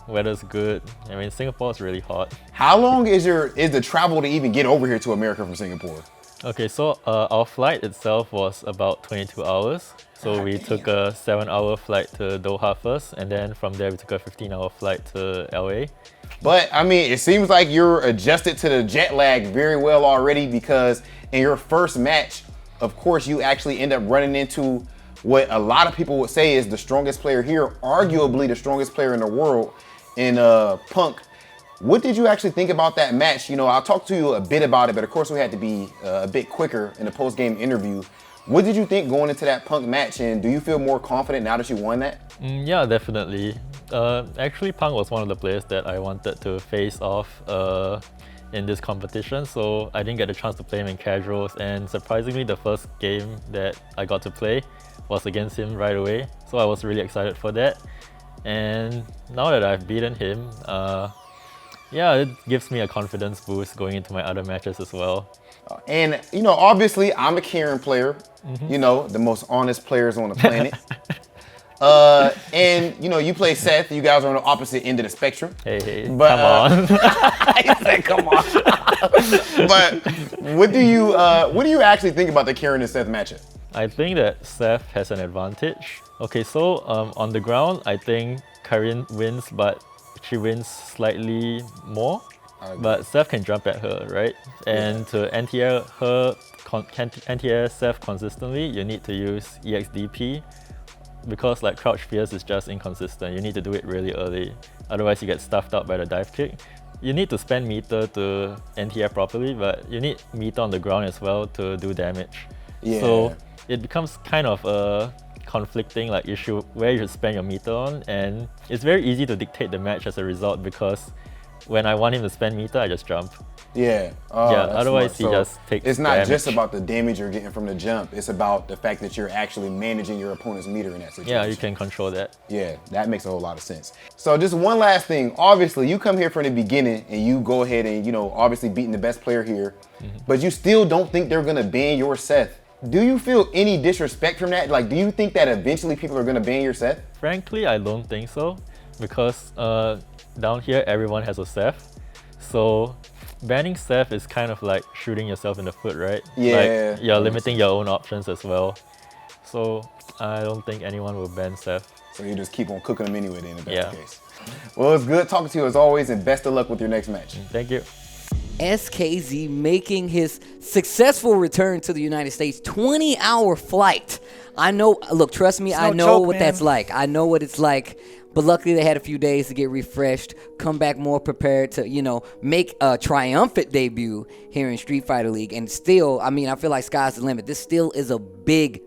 N: Weather's good. I mean, Singapore is really hot.
J: How long is the travel to even get over here to America from Singapore?
N: Okay, so our flight itself was about 22 hours. So we took a 7-hour flight to Doha first, and then from there we took a 15-hour flight to LA.
J: But I mean, it seems like you're adjusted to the jet lag very well already, because in your first match, of course, you actually end up running into what a lot of people would say is the strongest player here, arguably the strongest player in the world, in Punk. What did you actually think about that match? You know, I'll talk to you a bit about it, but of course we had to be a bit quicker in the post-game interview. What did you think going into that Punk match, and do you feel more confident now that you won that?
N: Yeah, definitely. Actually, Punk was one of the players that I wanted to face off in this competition, so I didn't get the chance to play him in casuals, and surprisingly the first game that I got to play was against him right away, so I was really excited for that. And now that I've beaten him, yeah, it gives me a confidence boost going into my other matches as well.
J: And, you know, obviously I'm a Karen player, you know, the most honest players on the planet. And, you know, you play Seth, you guys are on the opposite end of the spectrum.
N: Hey,
J: but,
N: come on.
J: I said, come on. But what do you actually think about the Karen and Seth matchup?
N: I think that Seth has an advantage. Okay, so on the ground, I think Karen wins, but she wins slightly more. But Seth can jump at her, right? And to anti-air her, anti-air Seth consistently, you need to use EXDP, because like crouch fierce is just inconsistent. You need to do it really early, otherwise you get stuffed out by the dive kick. You need to spend meter to anti-air properly, but you need meter on the ground as well to do damage. So it becomes kind of a conflicting like issue where you should spend your meter on, and it's very easy to dictate the match as a result, because when I want him to spend meter, I just jump.
J: Yeah.
N: Otherwise he just takes
J: It's not
N: damage.
J: just about the damage you're getting from the jump. It's about the fact that you're actually managing your opponent's meter in that situation.
N: Yeah, you can control that.
J: Yeah, that makes a whole lot of sense. So just one last thing. Obviously, you come here from the beginning and you go ahead and, you know, obviously beating the best player here, but you still don't think they're going to ban your Seth. Do you feel any disrespect from that? Like, do you think that eventually people are going to ban your Seth?
N: Frankly, I don't think so, because down here everyone has a Seth. So banning Seth is kind of like shooting yourself in the foot, right?
J: Yeah.
N: Like, you're limiting your own options as well. So I don't think anyone will ban Seth.
J: So you just keep on cooking them anyway then, if that's the case. Well, it's good talking to you as always, and best of luck with your next match.
N: Thank you.
B: SKZ making his successful return to the United States, 20-hour flight. I know, look, trust me, I know what that's like. I know what it's like. But luckily they had a few days to get refreshed, come back more prepared to, you know, make a triumphant debut here in Street Fighter League. And still, I mean, I feel like sky's the limit. This still is a big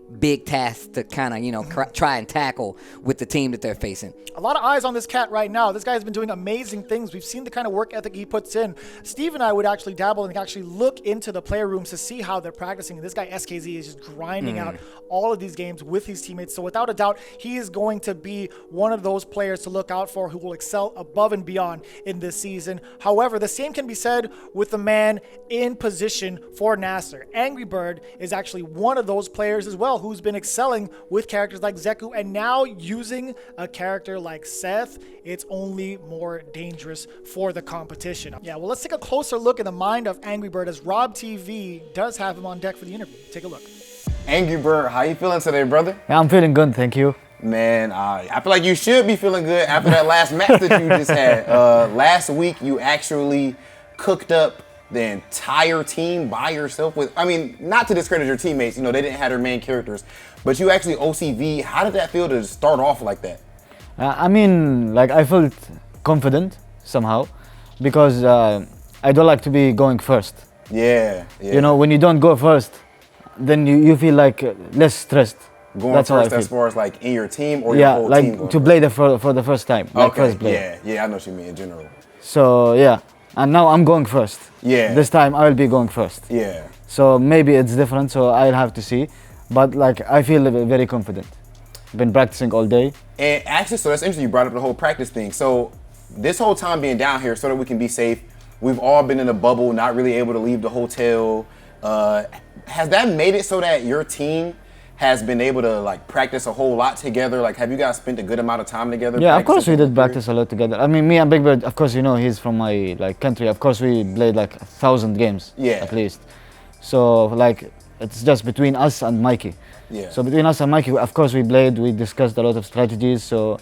B: task to kind of, you know, try and tackle with the team that they're facing.
C: A lot of eyes on this cat right now. This guy's been doing amazing things. We've seen the kind of work ethic he puts in. Steve and I would actually dabble and actually look into the player rooms to see how they're practicing. And this guy, SKZ, is just grinding out all of these games with his teammates. So without a doubt, he is going to be one of those players to look out for who will excel above and beyond in this season. However, the same can be said with the man in position for NASR. ANGRYBIRD is actually one of those players as well who's been excelling with characters like Zeku, and now using a character like Seth, it's only more dangerous for the competition. Yeah, well, let's take a closer look at the mind of ANGRYBIRD as Rob TV does have him on deck for the interview. Take a look.
J: ANGRYBIRD, how you feeling today, brother?
O: Yeah, I'm feeling good, thank you.
J: Man, I feel like you should be feeling good after that last match that you just had. Last week, you actually cooked up the entire team by yourself with, I mean, not to discredit your teammates, you know, they didn't have their main characters, but you actually OCV. How did that feel to start off like that?
O: I mean, like, I felt confident somehow because I don't like to be going first.
J: Yeah.
O: You know, when you don't go first, then you feel like less stressed.
J: Going first as far as like in your team or your whole
O: like
J: team?
O: to play for the first time, like first play.
J: Yeah, I know what you mean in general.
O: So yeah, and now I'm going first.
J: Yeah.
O: This time I will be going first.
J: Yeah.
O: So maybe it's different, so I'll have to see. But like, I feel very confident. Been practicing all day.
J: And actually, so that's interesting, you brought up the whole practice thing. So this whole time being down here so that we can be safe, we've all been in a bubble, not really able to leave the hotel. Has that made it so that your team has been able to like practice a whole lot together? Like, have you guys spent a good amount of time together?
O: Yeah, of course we did practice a lot together. I mean, me and Big Bird, of course, you know, he's from my like country. Of course, we played like 1,000 games at least. So like, it's just between us and Mikey.
J: Yeah.
O: So between us and Mikey, of course, we played. We discussed a lot of strategies. So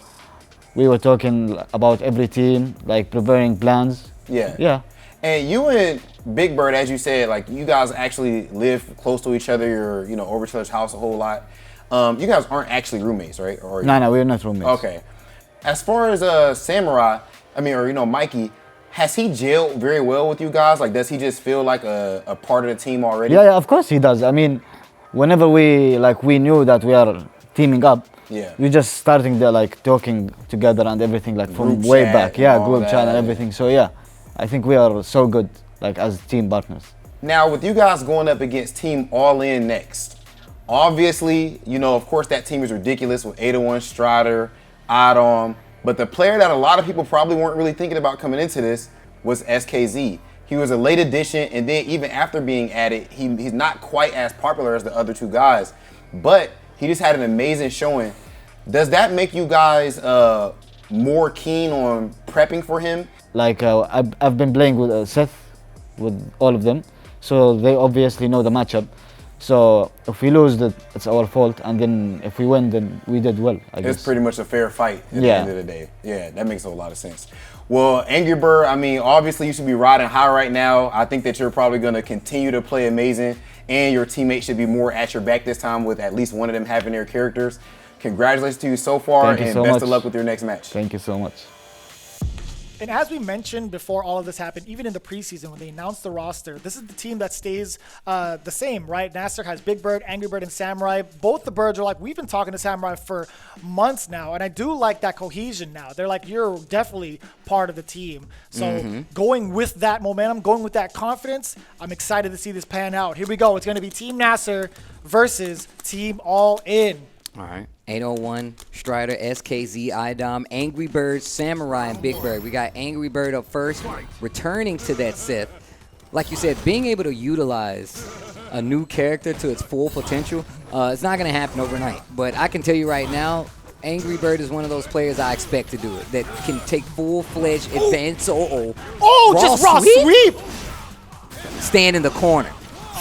O: we were talking about every team, like preparing plans.
J: Yeah.
O: Yeah.
J: And you and Big Bird, as you said, like you guys actually live close to each other. You're, you know, over each other's house a whole lot. You guys aren't actually roommates, right? Or
O: No, we're not roommates.
J: Okay. As far as Samurai, I mean, or you know, Mikey, has he gelled very well with you guys? Like, does he just feel like a part of the team already?
O: Yeah, of course he does. I mean, whenever we knew that we are teaming up, we just starting there like talking together and everything like from
J: Group
O: way
J: chat
O: back.
J: and
O: Yeah,
J: all
O: group
J: that.
O: chat and everything. So yeah, I think we are so good like as team partners.
J: Now, with you guys going up against Team All In next, obviously, you know, of course, that team is ridiculous with 801 Strider, IDOM, but the player that a lot of people probably weren't really thinking about coming into this was SKZ. He was a late addition, and then even after being added, he's not quite as popular as the other two guys, but he just had an amazing showing. Does that make you guys more keen on prepping for him?
O: Like I've been playing with Seth, with all of them, so they obviously know the matchup. So if we lose, it's our fault, and then if we win, then we did well, I guess.
J: It's pretty much a fair fight at the end of the day. Yeah, that makes a lot of sense. Well, ANGRYBIRD, I mean, obviously you should be riding high right now. I think that you're probably going to continue to play amazing, and your teammates should be more at your back this time with at least one of them having their characters. Congratulations to you so far, and best of luck with your next match.
O: Thank you so much.
C: And as we mentioned before all of this happened, even in the preseason when they announced the roster, this is the team that stays the same, right? NASR has Big Bird, ANGRYBIRD, and Samurai. Both the Birds are like, we've been talking to Samurai for months now, and I do like that cohesion now. They're like, you're definitely part of the team. So going with that momentum, going with that confidence, I'm excited to see this pan out. Here we go. It's going to be Team NASR versus Team All In.
B: All right. 801, Strider, SKZ, IDOM, ANGRYBIRD, Samurai, and Big Bird. We got ANGRYBIRD up first, returning to that set. Like you said, being able to utilize a new character to its full potential, it's not going to happen overnight. But I can tell you right now, ANGRYBIRD is one of those players I expect to do it, that can take full-fledged advance.
C: Just raw sweep!
B: Stand in the corner.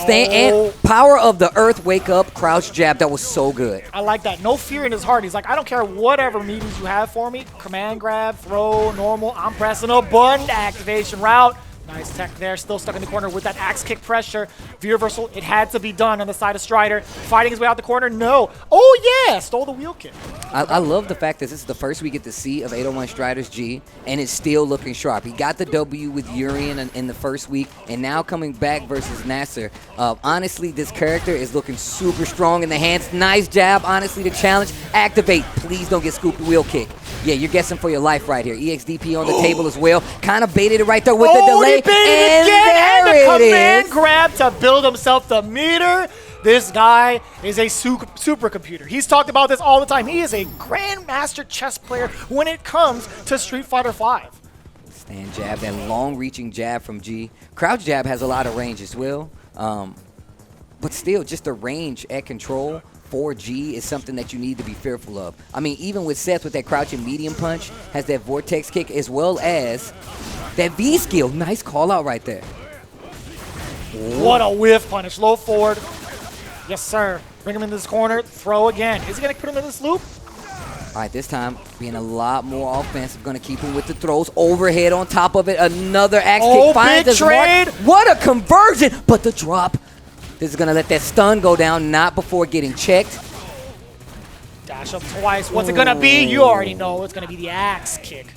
B: And power of the earth, wake up, crouch jab. That was so good.
C: I like that. No fear in his heart. He's like, I don't care whatever meetings you have for me. Command grab, throw, normal. I'm pressing a button. Activation route. Nice tech there. Still stuck in the corner with that axe kick pressure. V-reversal. It had to be done on the side of Strider. Fighting his way out the corner. No. Oh, yeah. Stole the wheel kick.
B: I love the fact that this is the first we get to see of 801 Strider's G, and it's still looking sharp. He got the W with URIAN in the first week, and now coming back versus NASR. Honestly, this character is looking super strong in the hands. Nice jab, honestly, the challenge. Activate. Please don't get scooped wheel kick. Yeah, you're guessing for your life right here. EXDP on the table as well. Kind of baited it right there with the delay.
C: And the command grab to build himself the meter. This guy is a supercomputer. He's talked about this all the time. He is a grandmaster chess player when it comes to Street Fighter V.
B: Stand jab, that long-reaching jab from G. Crouch jab has a lot of range as well. But still, just the range at control for G is something that you need to be fearful of. I mean, even with Seth with that crouching medium punch, has that vortex kick as well as that V skill. Nice call out right there.
C: What a whiff punish. Low forward. Yes, sir. Bring him in this corner. Throw again. Is he going to put him in this loop?
B: All right, this time being a lot more offensive. Going to keep him with the throws. Overhead on top of it. Another axe kick. Finds his mark. What a conversion. But the drop. This is going to let that stun go down, not before getting checked.
C: Dash up twice. What's it going to be? You already know it's going to be the axe kick.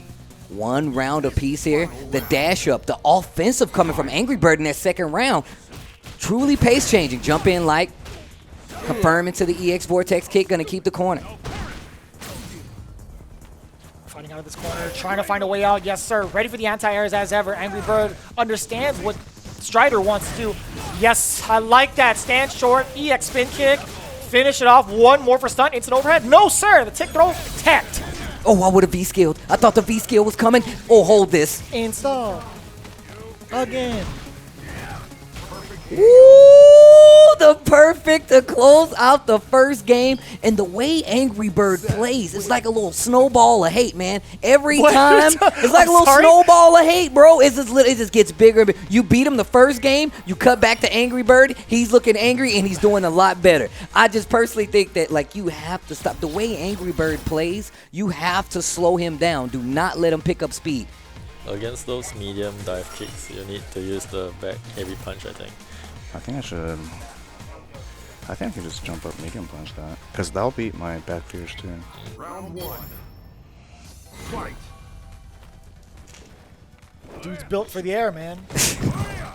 B: One round apiece here. The dash up. The offensive coming from ANGRYBIRD in that second round. Truly pace changing. Jump in like. Confirm into the EX Vortex kick. Going to keep the corner.
C: Fighting out of this corner. Trying to find a way out. Yes, sir. Ready for the anti-airs as ever. ANGRYBIRD understands what Strider wants to do. Yes, I like that. Stand short. EX spin kick. Finish it off. One more for stun. Instant overhead. No, sir. The tick throw. Tapped.
B: Oh, I would have V-skilled. I thought the V-skill was coming. Oh, hold this.
C: Install. Again.
B: Ooh, the perfect to close out the first game. And the way ANGRYBIRD plays, it's like a little snowball of hate, man. Every time, it's like a little snowball of hate, bro. It just gets bigger and bigger. You beat him the first game, you cut back to ANGRYBIRD, he's looking angry, and he's doing a lot better. I just personally think that, like, you have to stop. The way ANGRYBIRD plays, you have to slow him down. Do not let him pick up speed.
N: Against those medium dive kicks, you need to use the back heavy punch, I think.
P: I think I can just jump up medium punch that, because that'll beat my back fears too.
L: Round one. Fight.
C: Dude's built for the air, man.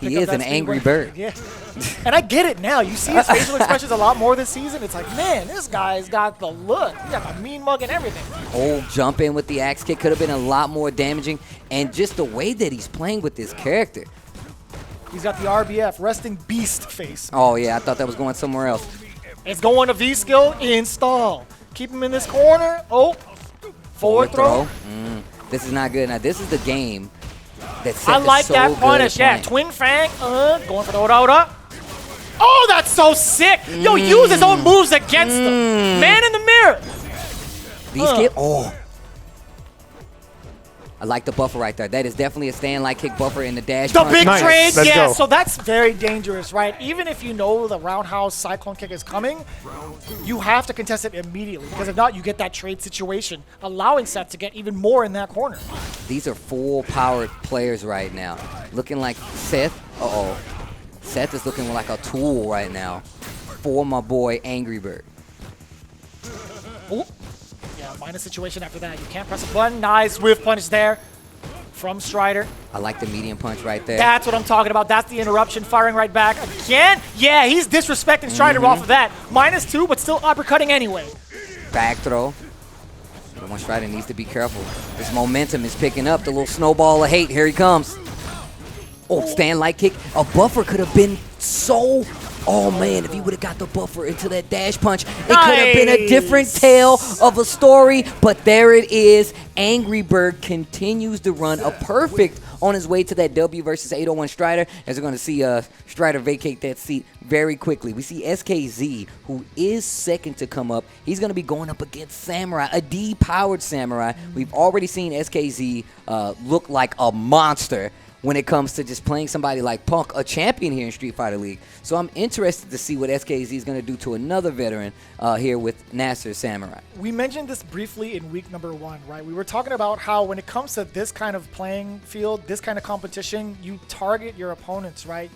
B: He is an angry bird.
C: Yeah. And I get it now. You see his facial expressions a lot more this season. It's like, man, this guy's got the look. He got the mean mug and everything.
B: Oh, jump in with the axe kick could have been a lot more damaging. And just the way that he's playing with this character.
C: He's got the RBF, resting beast face.
B: Oh, yeah, I thought that was going somewhere else.
C: It's going to V-skill, install. Keep him in this corner. Oh, forward throw.
B: This is not good. Now, this is the game that Seth
C: I like
B: is so
C: that punish.
B: good at
C: Yeah, twin fang. Going for the Oda. Oh, that's so sick. Yo, use his own moves against him. Man in the mirror.
B: V-skill. Oh. I like the buffer right there. That is definitely a stand-like kick buffer in the dash.
C: The big trade, yeah. So that's very dangerous, right? Even if you know the roundhouse cyclone kick is coming, you have to contest it immediately. Because if not, you get that trade situation, allowing Seth to get even more in that corner.
B: These are full-powered players right now. Looking like Seth. Uh-oh. Seth is looking like a tool right now for my boy ANGRYBIRD.
C: Ooh. Yeah, minus situation after that. You can't press a button. Nice whiff punch there from Strider.
B: I like the medium punch right there.
C: That's what I'm talking about. That's the interruption, firing right back. Again? Yeah, he's disrespecting Strider off of that. -2, but still uppercutting anyway.
B: Back throw. But one Strider needs to be careful. This momentum is picking up. The little snowball of hate. Here he comes. Oh, stand-like kick. A buffer could have been so... Oh, man, if he would have got the buffer into that dash punch, it could have been a different tale of a story. But there it is. ANGRYBIRD continues to run a perfect on his way to that W versus 801 Strider, as we're going to see Strider vacate that seat very quickly. We see SKZ, who is second to come up. He's going to be going up against Samurai, a D-powered Samurai. We've already seen SKZ look like a monster when it comes to just playing somebody like Punk, a champion here in Street Fighter League. So I'm interested to see what SKZ is going to do to another veteran here with NASR Samurai.
C: We mentioned this briefly in week number 1, right? We were talking about how when it comes to this kind of playing field, this kind of competition, you target your opponents, right?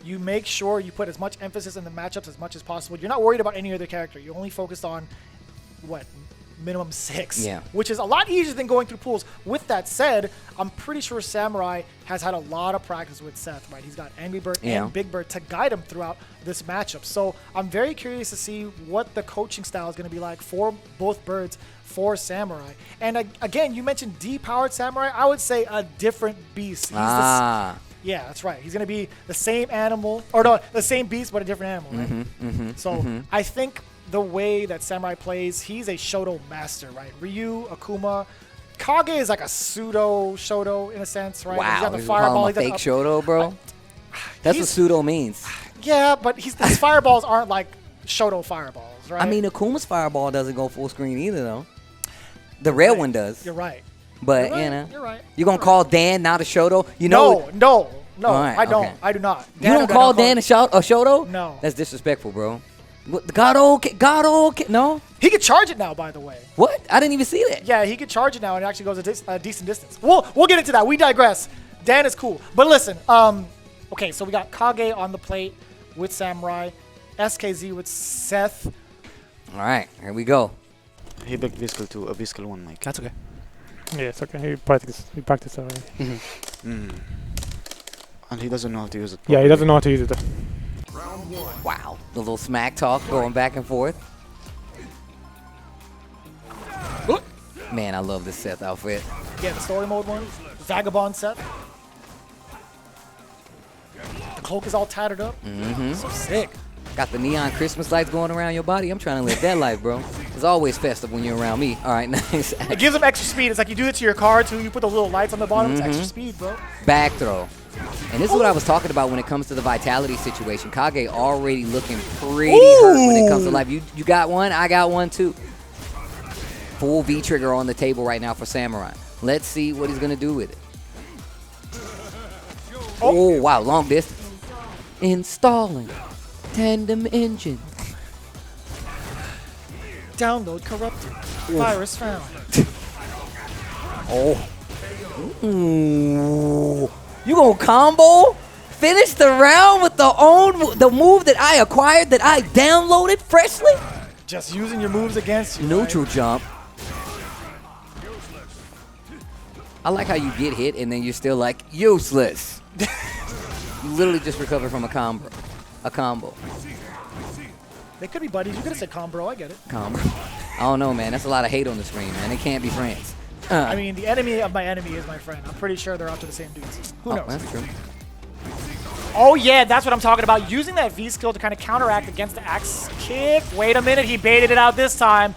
C: You make sure you put as much emphasis in the matchups as much as possible. You're not worried about any other character. You're only focused on, what, minimum 6, which is a lot easier than going through pools. With that said, I'm pretty sure Samurai has had a lot of practice with Seth, right? He's got ANGRYBIRD and Big Bird to guide him throughout this matchup. So I'm very curious to see what the coaching style is going to be like for both birds for Samurai. And again, you mentioned D-powered Samurai. I would say a different beast. He's yeah, that's right. He's going to be the same animal, or no, the same beast, but a different animal, right? So I think the way that Samurai plays, he's a Shoto master, right? Ryu, Akuma, Kage is like a pseudo Shoto in a sense, right?
B: Wow,
C: he's got the
B: you
C: fireball.
B: call him a fake Shoto, bro? That's what pseudo means.
C: Yeah, but his fireballs aren't like Shoto fireballs, right?
B: I mean, Akuma's fireball doesn't go full screen either, though. The red one does.
C: You're right.
B: But,
C: You're right.
B: you know,
C: You're right.
B: you're going to call Dan not a Shoto? You know
C: No,
B: right,
C: I don't.
B: okay.
C: I do not.
B: You don't call Dan a Shoto?
C: No.
B: That's disrespectful, bro. God, no?
C: He could charge it now, by the way.
B: What? I didn't even see that.
C: Yeah, he could charge it now, and it actually goes a decent distance. We'll get into that. We digress. Dan is cool. But listen, okay, so we got Kage on the plate with Samurai, SKZ with Seth.
B: All right, here we go.
K: He picked Viscal 2, a Viscal 1, Mike.
Q: That's okay. Yeah, it's okay. He practiced already.
K: And he doesn't know how to use it.
Q: Yeah, he doesn't know how to use it.
B: Wow, the little smack talk going back and forth. Man, I love this Seth outfit.
C: Yeah, the story mode one. Vagabond Seth. The cloak is all tattered up. So sick.
B: Got the neon Christmas lights going around your body. I'm trying to live that life, bro. It's always festive when you're around me. All right, nice.
C: It gives him extra speed. It's like you do it to your car too. You put the little lights on the bottom. It's extra speed, bro.
B: Back throw. And this is what I was talking about when it comes to the vitality situation. Kage already looking pretty hurt when it comes to life. You got one, I got one too. Full V trigger on the table right now for Samurai. Let's see what he's gonna do with it. Oh wow, long distance. Installing tandem engine.
C: Download corrupted. Virus found.
B: Ooh. You gonna combo? Finish the round with the move that I acquired, that I downloaded freshly?
C: Just using your moves against you.
B: Neutral jump. I like how you get hit and then you're still like, useless. You literally just recovered from a combo.
C: They could be buddies. You could have said combo. I get it.
B: Combo. I don't know, man. That's a lot of hate on the screen, man. They can't be friends.
C: I mean, the enemy of my enemy is my friend. I'm pretty sure they're out to the same dudes. Who knows?
B: That's true.
C: Oh, yeah, that's what I'm talking about. Using that V skill to kind of counteract against the axe kick. Wait a minute. He baited it out this time.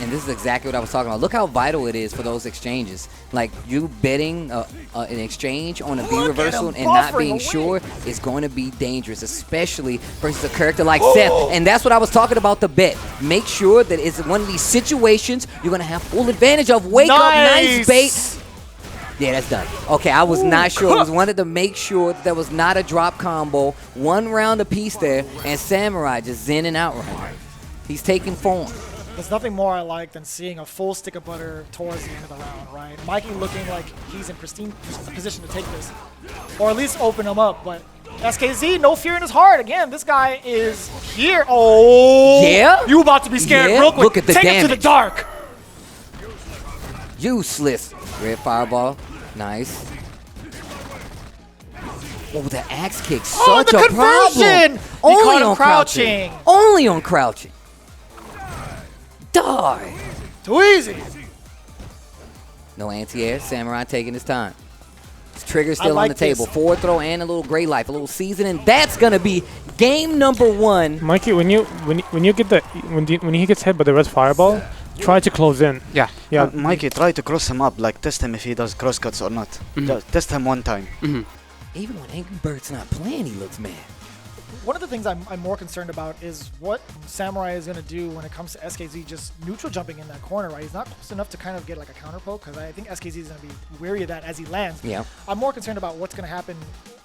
B: And this is exactly what I was talking about. Look how vital it is for those exchanges. Like, you betting an exchange on a V reversal and not being sure is going to be dangerous, especially versus a character like Seth. And that's what I was talking about, the bet. Make sure that it's one of these situations you're going to have full advantage of. Wake up, nice bait. Yeah, that's done. Okay, I was not sure. I was wanted to make sure that there was not a drop combo. One round apiece there, and Samurai just zenning out right now. He's taking form.
C: There's nothing more I like than seeing a full stick of butter towards the end of the round, right? Mikey looking like he's in pristine position to take this, or at least open him up. But SKZ, no fear in his heart. Again, this guy is here. Oh,
B: yeah.
C: You about to be scared real quick?
B: Look at the
C: Take
B: damage.
C: him to the dark.
B: Useless. Red fireball. Nice. Oh, the axe kick. Such a problem.
C: Only on crouching.
B: Only on crouching. Die.
C: Too easy.
B: No anti-air. Samurai taking his time. His trigger's still on the table. Forward throw and a little gray life, a little seasoning. That's gonna be game number 1.
Q: Mikey, when you get when he gets hit by the red fireball, try to close in.
K: Yeah.
Q: Yeah.
K: Mikey, try to cross him up. Like test him if he does cross cuts or not. Just test him one time.
B: Even when ANGRYBIRD's not playing, he looks mad.
C: one of the things I'm more concerned about is what Samurai is going to do when it comes to SKZ just neutral jumping in that corner, right? He's not close enough to kind of get like a counter poke, because I think SKZ is going to be wary of that as he lands.
B: Yeah.
C: I'm more concerned about what's going to happen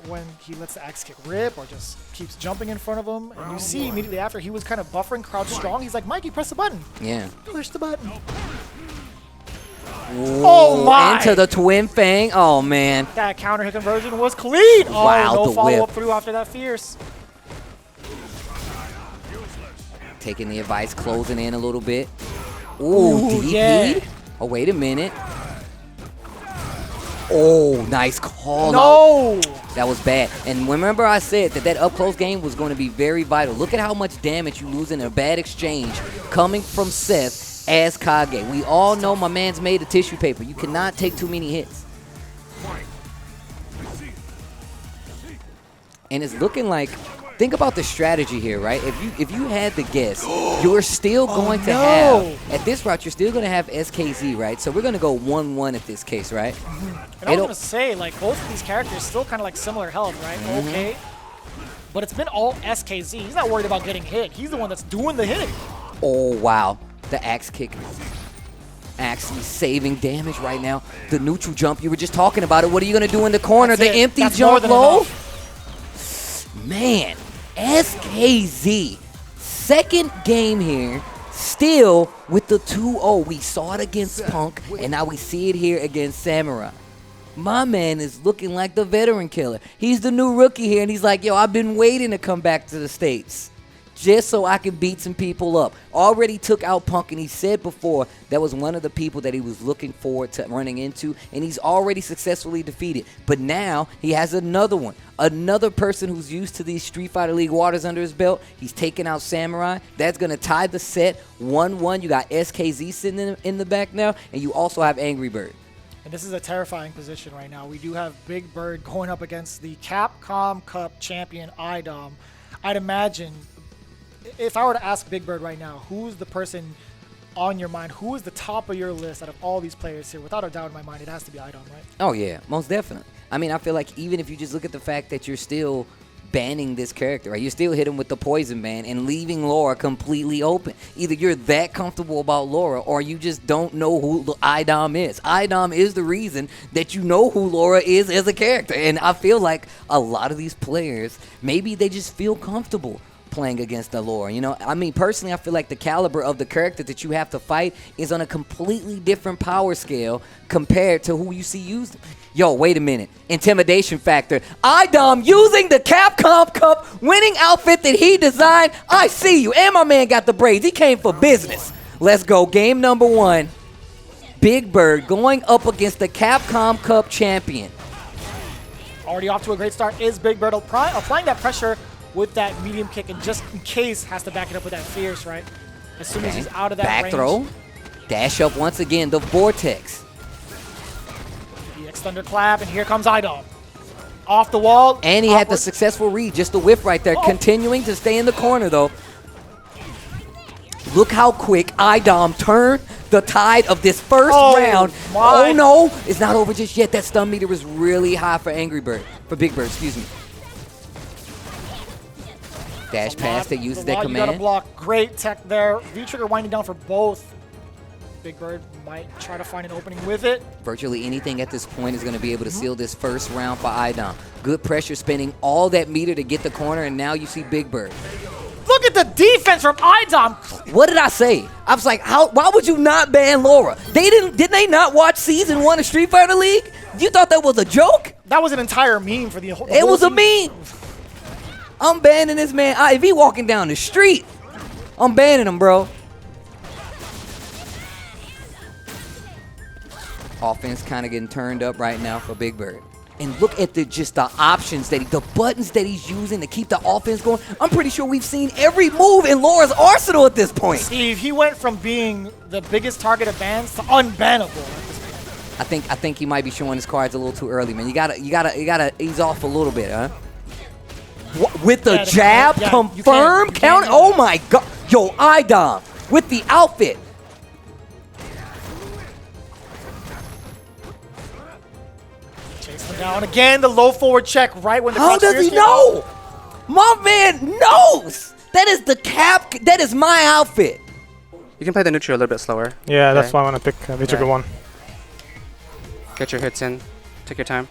C: when he lets the axe kick rip or just keeps jumping in front of him. And you see immediately after he was kind of buffering crouch strong. He's like, Mikey, press the button.
B: Yeah.
C: Push the button.
B: Ooh,
C: oh my!
B: Into the twin fang. Oh man.
C: That counter hit conversion was clean.
B: Wow,
C: oh, no
B: the
C: follow up
B: whip.
C: through after that fierce.
B: Taking the advice, closing in a little bit. Ooh, DP.
C: Yeah.
B: Oh, wait a minute. Oh, nice call.
C: No!
B: That was bad. And remember I said that up close game was going to be very vital. Look at how much damage you lose in a bad exchange coming from Seth as Kage. We all know my man's made of tissue paper. You cannot take too many hits. And it's looking like, think about the strategy here, right? If you had the guess, you're still going to have, at this route, you're still going to have SKZ, right? So we're going to go 1-1 at this case, right?
C: And I was going to say, like, both of these characters still kind of like similar health, right? Okay. But it's been all SKZ. He's not worried about getting hit. He's the one that's doing the hitting.
B: Oh, wow. The axe kick actually saving damage right now. The neutral jump, you were just talking about it. What are you going to do in the corner?
C: That's
B: the
C: it.
B: empty
C: That's
B: jump low?
C: enough.
B: Man, SKZ, second game here, still with the 2-0. We saw it against Punk, and now we see it here against Samurai. My man is looking like the veteran killer. He's the new rookie here, and he's like, yo, I've been waiting to come back to the States just so I can beat some people up. Already took out Punk, and he said before that was one of the people that he was looking forward to running into, and he's already successfully defeated. But now he has another one, another person who's used to these Street Fighter League waters under his belt. He's taking out Samurai. That's going to tie the set 1-1. You got SKZ sitting in the back now, and you also have Angry Bird.
C: And this is a terrifying position right now. We do have Big Bird going up against the Capcom Cup champion IDOM. I'd imagine, if I were to ask Big Bird right now, who's the person on your mind? Who is the top of your list out of all these players here? Without a doubt in my mind, it has to be IDOM, right?
B: Oh, yeah, most definitely. I mean, I feel like even if you just look at the fact that you're still banning this character, right? You still hit him with the poison ban and leaving Laura completely open. Either you're that comfortable about Laura or you just don't know who IDOM is. IDOM is the reason that you know who Laura is as a character. And I feel like a lot of these players, maybe they just feel comfortable playing against the Laura. You know, I mean, personally, I feel like the caliber of the character that you have to fight is on a completely different power scale compared to who you see used. Yo, wait a minute. Intimidation factor. IDOM using the Capcom Cup winning outfit that he designed. I see you. And my man got the braids. He came for business. Let's go. Game number 1. Big Bird going up against the Capcom Cup champion.
C: Already off to a great start is Big Bird applying that pressure with that medium kick, and just in case has to back it up with that fierce, right? As soon as he's out of that
B: back
C: range.
B: Throw. Dash up once again. The Vortex.
C: EX Thunderclap, and here comes IDOM. Off the wall.
B: And he had the successful read, just the whiff right there. Continuing to stay in the corner, though. Look how quick IDOM turned the tide of this first round.
C: My.
B: Oh, no. It's not over just yet. That stun meter was really high for Angry Bird. For Big Bird, excuse me. Dash pass that uses that
C: You
B: command.
C: gotta block. Great tech there. V-trigger winding down for both. Big Bird might try to find an opening with it.
B: Virtually anything at this point is going to be able to seal this first round for IDOM. Good pressure, spending all that meter to get the corner, and now you see Big Bird.
C: Look at the defense from IDOM.
B: What did I say? I was like, why would you not ban Laura? Did they not watch season 1 of Street Fighter League? You thought that was a joke?
C: That was an entire meme for the whole
B: It was a
C: season.
B: meme. I'm banning this man. If he walking down the street, I'm banning him, bro. Offense kind of getting turned up right now for Big Bird. And look at just the options the buttons that he's using to keep the offense going. I'm pretty sure we've seen every move in Laura's arsenal at this point.
C: Steve, he went from being the biggest target of bans to unbannable.
B: I think he might be showing his cards a little too early, man. You gotta ease off a little bit, huh? With the jab, confirm, count. Oh my God. Yo, IDOM with the outfit.
C: Chase him down again. The low forward check right when the
B: How does he know? My man knows. That is the cap. That is my outfit.
R: You can play the neutral a little bit slower.
Q: Yeah, that's why I want to pick V-Trigger 1.
R: Get your hits in. Take your time.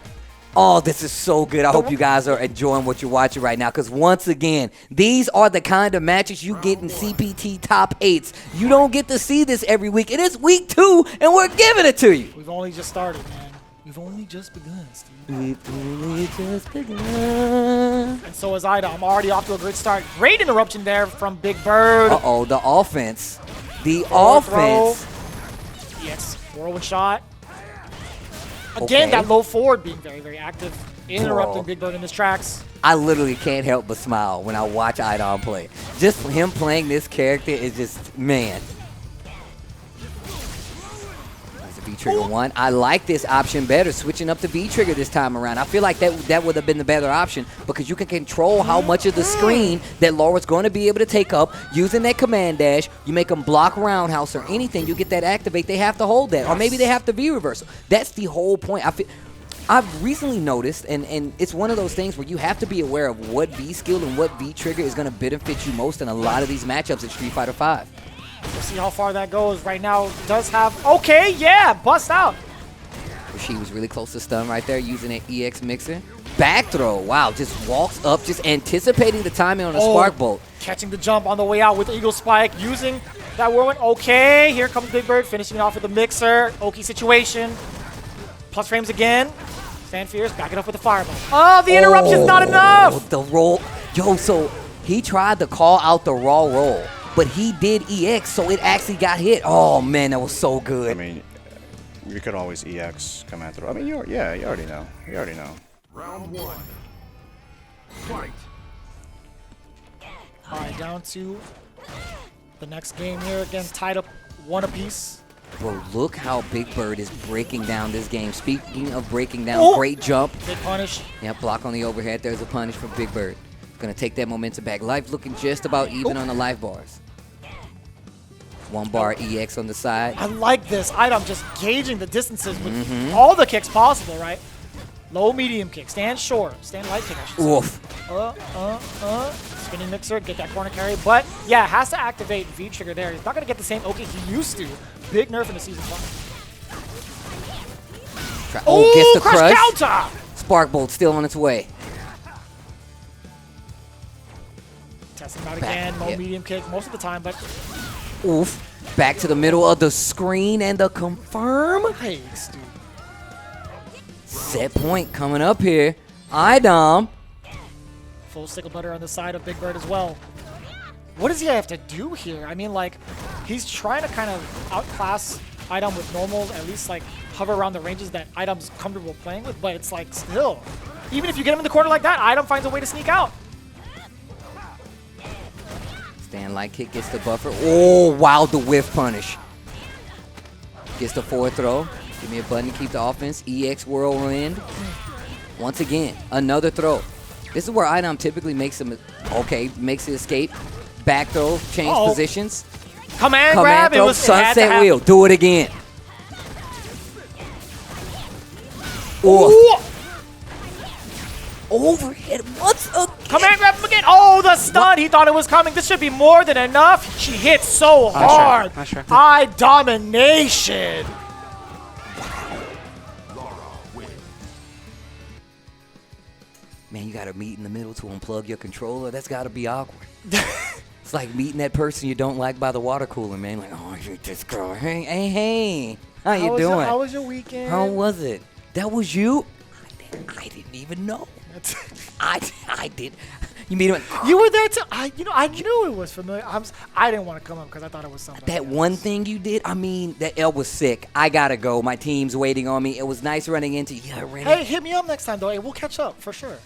B: Oh, this is so good. I hope you guys are enjoying what you're watching right now, because once again, these are the kind of matches you get in CPT top 8s. You don't get to see this every week. It is week 2, and we're giving it to you.
C: We've only just started, man. We've only just begun, Steve.
B: We've only just begun.
C: And so is IDOM. I'm already off to a great start. Great interruption there from Big Bird.
B: Uh-oh, the offense. The offense.
C: Yes, whirlwind shot. Again, that low forward being very, very active. Interrupting Big Bird in his tracks.
B: I literally can't help but smile when I watch IDOM play. Just him playing this character is just, man. There's a V-Trigger 1. I like this option better, switching up to V-Trigger this time around. I feel like that would have been the better option, because you can control how much of the screen that Laura's going to be able to take up using that command dash. You make them block roundhouse or anything, you get that activate, they have to hold that. Or maybe they have to V-reversal. That's the whole point. I've recently noticed, and it's one of those things where you have to be aware of what V-skill and what V-trigger is going to benefit you most in a lot of these matchups at Street Fighter V.
C: We'll see how far that goes. Right now, does have, okay, yeah, bust out.
B: She was really close to stun right there using an EX mixer. Back throw, wow, just walks up, just anticipating the timing on a spark bolt.
C: Catching the jump on the way out with the Eagle Spike, using that whirlwind. Okay, here comes Big Bird, finishing it off with the mixer. Oki situation. Plus frames again. Stand fierce, back it up with the fireball. Oh, the interruption's not enough!
B: The roll. Yo, so he tried to call out the raw roll, but he did EX, so it actually got hit. Oh, man, that was so good.
P: I mean, you could always EX command throw. I mean, you already know. You already know.
L: Round 1. Fight.
C: All right, down to the next game here. Again, tied up 1 apiece.
B: Bro, look how Big Bird is breaking down this game. Speaking of breaking down, great jump.
C: Big punish.
B: Yeah, block on the overhead. There's a punish from Big Bird. Gonna take that momentum back. Life looking just about even on the life bars. 1 bar EX on the side.
C: I like this. IDOM just gauging the distances with all the kicks possible, right? Low, medium kick. Stand short. Stand light kick, I should say. Spinning mixer, get that corner carry. But, yeah, has to activate V-trigger there. He's not going to get the same Oki he used to. Big nerf in the season 1.
B: Oh, gets the crush.
C: Counter!
B: Spark bolt still on its way.
C: Testing him out again. Low, medium kick most of the time, but...
B: Oof. Back to the middle of the screen and the confirm.
C: Nice, dude.
B: Set point coming up here. IDOM.
C: Full stick of butter on the side of Big Bird as well. What does he have to do here? I mean, like, he's trying to kind of outclass IDOM with normals, at least, like, hover around the ranges that IDOM's comfortable playing with, but it's, like, still. Even if you get him in the corner like that, IDOM finds a way to sneak out.
B: Stand light kick gets the buffer. Oh, wow, the whiff punish. Gets the forward throw. Give me a button to keep the offense. EX whirlwind. Once again, another throw. This is where IDOM typically makes him, makes the escape. Back throw, change positions.
C: Command grab,
B: throw,
C: it was
B: sunset wheel. Do it again. Ooh. Overhead once again.
C: Command grab him again. Oh, the stun. He thought it was coming. This should be more than enough. She hit so hard. Eye domination.
B: Man, you gotta meet in the middle to unplug your controller. That's gotta be awkward. It's like meeting that person you don't like by the water cooler, man. Like, oh, I hate this girl. Hey, how you doing?
C: How was your weekend?
B: How was it? That was you? I didn't even know. I did. You mean
C: you were there too? I knew it was familiar. I didn't want to come up because I thought it was something.
B: That one thing you did. I mean, that L was sick. I gotta go. My team's waiting on me. It was nice running into you.
C: Hey, hit me up next time though. Hey, we'll catch up for sure.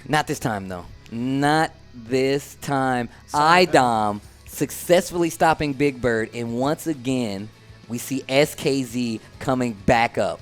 B: Not this time though. Not this time. IDOM successfully stopping Big Bird, and once again, we see SKZ coming back up.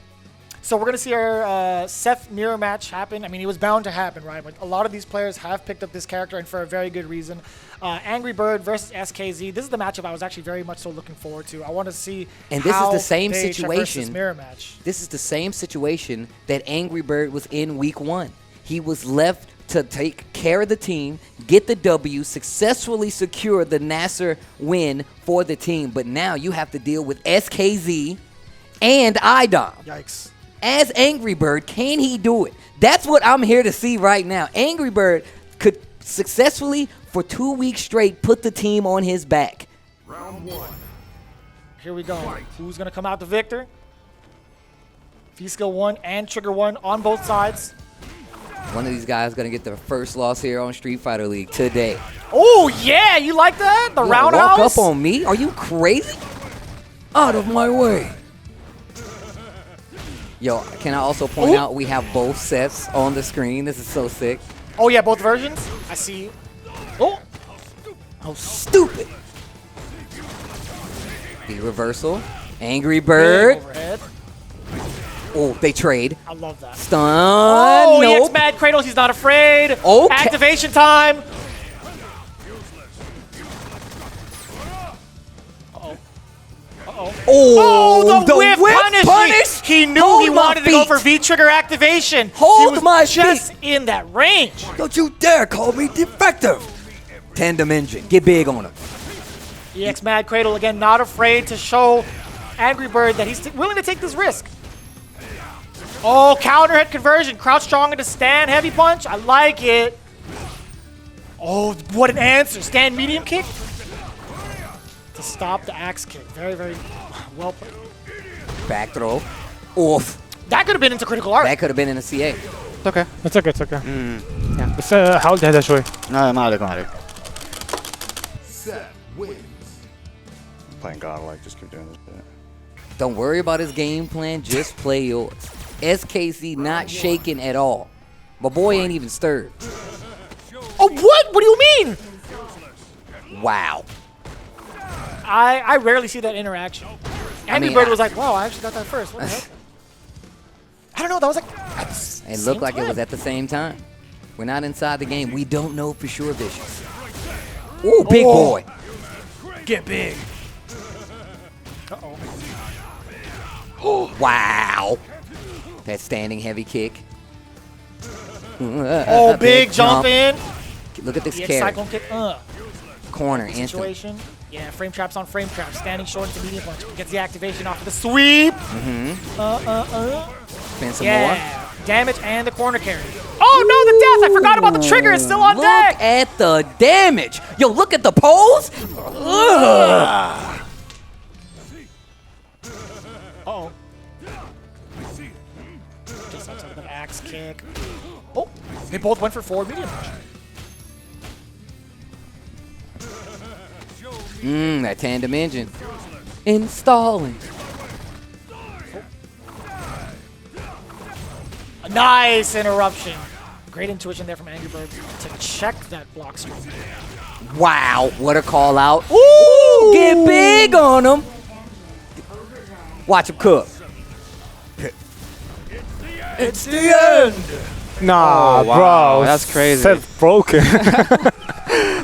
C: So we're going to see our Seth mirror match happen. I mean, it was bound to happen, right? But a lot of these players have picked up this character, and for a very good reason. ANGRYBIRD versus SKZ. This is the matchup I was actually very much so looking forward to. I want to see
B: and this
C: how
B: is the same
C: they
B: situation.
C: This mirror match.
B: This is the same situation that ANGRYBIRD was in week 1. He was left to take care of the team, get the W, successfully secure the NASR win for the team. But now you have to deal with SKZ and IDOM.
C: Yikes.
B: As Angry Bird, can he do it? That's what I'm here to see right now. Angry Bird could successfully, for 2 weeks straight, put the team on his back.
L: Round 1.
C: Here we go. Who's going to come out the victor? V-Skill 1 and Trigger 1 on both sides.
B: One of these guys going to get their first loss here on Street Fighter League today.
C: Oh, yeah. You like that? The roundhouse?
B: Walk up on me? Are you crazy? Out of my way. Yo, can I also point out we have both sets on the screen? This is so sick.
C: Oh, yeah, both versions? I see. Oh.
B: Oh, stupid. The reversal. Angry Bird.
C: Overhead.
B: Oh, they trade.
C: I love that.
B: Stun.
C: Oh,
B: nope.
C: EX Mad Cradles. He's not afraid.
B: Okay.
C: Activation time. Uh-oh. Uh-oh.
B: Oh,
C: the whip
B: punish.
C: He knew
B: Hold
C: he
B: my
C: wanted to go
B: feet.
C: for V-trigger activation.
B: Hold
C: he was
B: my
C: just in that range.
B: Don't you dare call me defective. Tandem engine. Get big on him.
C: EX Mad Cradle, again, not afraid to show Angry Bird that he's willing to take this risk. Oh, counter hit conversion. Crouch strong into stand heavy punch. I like it. Oh, what an answer. Stand medium kick to stop the axe kick. Very, very well played.
B: Back throw. Oof.
C: That could have been into critical art.
B: That could have been in a CA.
Q: It's okay. It's okay. It's okay.
K: Yeah.
Q: بس حاول تهدى شوي.
K: لا ما عليك ما عليك.
L: Seth wins.
P: Playing godlike, just keep doing this shit.
B: Don't worry about his game plan. Just play yours. SKC not shaking at all. My boy ain't even stirred.
C: Oh, what? What do you mean?
B: Wow.
C: I rarely see that interaction. Angry Bird was like, wow, I actually got that first. What the heck? I don't know. That was like at the
B: It
C: same
B: looked like
C: time.
B: it was at the same time. We're not inside the game. We don't know for sure, Vicious. Ooh, big boy.
C: Get big. Uh-oh.
B: Wow. That standing heavy kick.
C: Oh, big jump in.
B: Look at this
C: EX
B: carry.
C: cyclone kick.
B: Corner, instant.
C: Situation. Yeah, frame traps on frame traps. Standing short into medium punch. Gets the activation off of the sweep.
B: Spin some
C: Yeah.
B: more.
C: Damage and the corner carry. Oh, no, the death. I forgot about the trigger. It's still on
B: Look
C: deck.
B: at the damage. Yo, look at the pose. Ugh.
C: Uh-oh. Just outside of an axe kick. Oh, they both went for forward medium punch.
B: That tandem engine. Installing.
C: A nice interruption. Great intuition there from Angry Bird to check that block streak.
B: Wow, what a call out. Ooh, get big on him. Watch him cook.
C: It's the end.
Q: Nah,
R: Oh, wow.
Q: bro.
R: That's crazy.
Q: Seth's broken.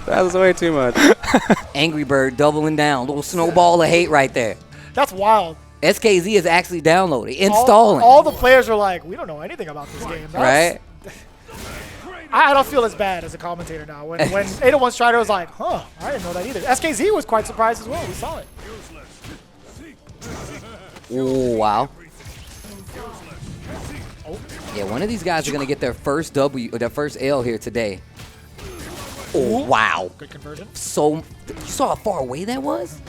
R: That was way too much.
B: Angry Bird doubling down. Little snowball of hate right there.
C: That's wild.
B: SKZ is actually downloading, installing.
C: All the players are like, we don't know anything about this game.
B: Right?
C: I don't feel as bad as a commentator now. When 801 Strider was like, huh, I didn't know that either. SKZ was quite surprised as well. We saw it.
B: Oh, wow. Yeah, one of these guys are going to get their first W, or their first L here today. Oh, wow.
C: Good conversion.
B: So, you saw how far away that was?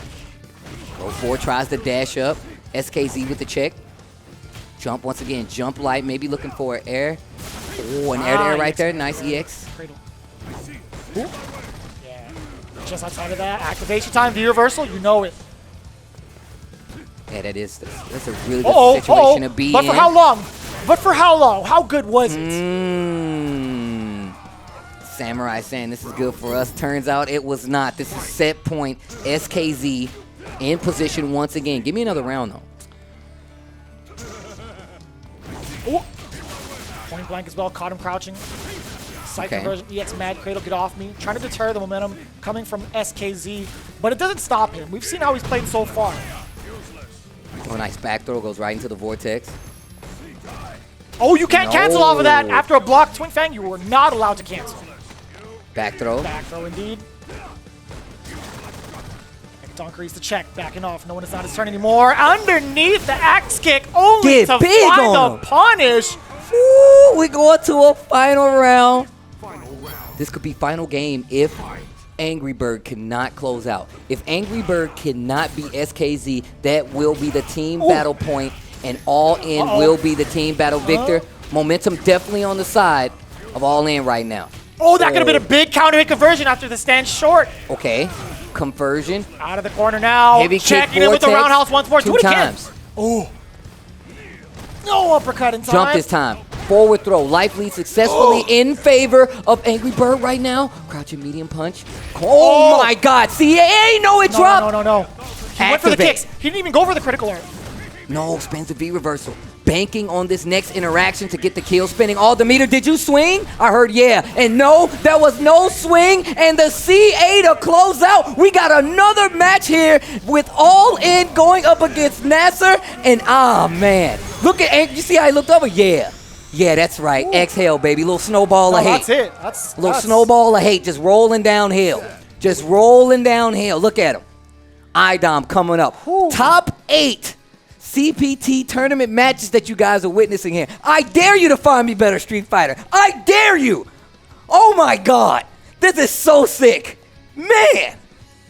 B: Go 4 tries to dash up. SKZ with the check. Jump once again. Jump light, maybe looking for an air. Oh, an air to air right there. Nice EX.
C: Cradle. Ooh. Yeah. Just outside of that. Activation time, V reversal. You know it.
B: Yeah, that's a really good situation to be in.
C: But for how long? But for how long? How good was it?
B: Samurai saying this is good for us. Turns out it was not. This is set point. SKZ in position once again. Give me another round, though.
C: Ooh. Point blank as well. Caught him crouching. Sight conversion. EX Mad Cradle, get off me. Trying to deter the momentum coming from SKZ. But it doesn't stop him. We've seen how he's played so far.
B: Oh, nice back throw. Goes right into the vortex.
C: Oh, you can't cancel off of that. After a block Twin Fang, you were not allowed to cancel.
B: Back throw.
C: Back throw indeed. Donkery's the check, backing off. No one is not his turn anymore. Underneath the axe kick, only to find the punish.
B: Ooh, we go to a final round. This could be final game if Angry Bird cannot close out. If Angry Bird cannot beat SKZ, that will be the team battle point, and All In will be the team battle victor. Momentum definitely on the side of All In right now.
C: Oh, that could have been a big counter hit conversion after the stand short.
B: Okay, conversion.
C: Out of the corner now.
B: Heavy kick
C: checking in with the
B: vortex,
C: roundhouse once more.
B: two
C: Do it again.
B: times.
C: Oh. No uppercut in time.
B: Jump this time. Forward throw. Life lead successfully in favor of Angry Bird right now. Crouching medium punch. Oh my God. See, ain't no it dropped.
C: No. He went for the kicks. He didn't even go for the critical art.
B: No, spins the V reversal. Banking on this next interaction to get the kill. Spinning all the meter. Did you swing? I heard yeah. And no, there was no swing. And the CA to close out. We got another match here with All In going up against NASR. And man. Look at, you see how he looked over? Yeah. Yeah, that's right. Exhale, baby. Little snowball of hate.
C: That's it. That's
B: little snowball of hate just rolling downhill. Just rolling downhill. Look at him. IDOM coming up. Top 8 CPT tournament matches that you guys are witnessing here. I dare you to find me better, Street Fighter. I dare you. Oh my God. This is so sick. Man.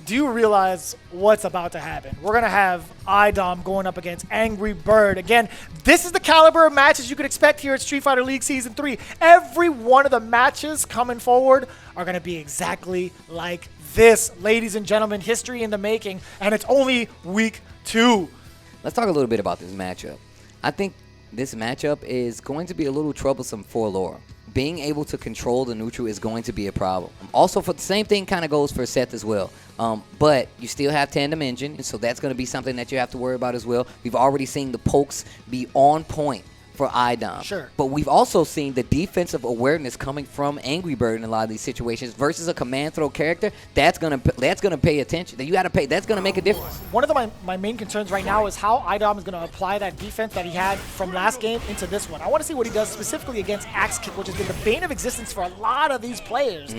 C: Do you realize what's about to happen? We're going to have IDOM going up against Angry Bird. Again, this is the caliber of matches you could expect here at Street Fighter League Season 3. Every one of the matches coming forward are going to be exactly like this. Ladies and gentlemen, history in the making, and it's only week 2.
B: Let's talk a little bit about this matchup. I think this matchup is going to be a little troublesome for Laura. Being able to control the neutral is going to be a problem. Also, for the same thing kind of goes for Seth as well. But you still have tandem engine, and so that's going to be something that you have to worry about as well. We've already seen the pokes be on point for IDOM.
C: Sure.
B: But we've also seen the defensive awareness coming from Angry Bird in a lot of these situations versus a command throw character. That's gonna pay attention. You got to pay. That's gonna make a difference.
C: One of my main concerns right now is how IDOM is going to apply that defense that he had from last game into this one. I want to see what he does specifically against Axe Kick, which has been the bane of existence for a lot of these players.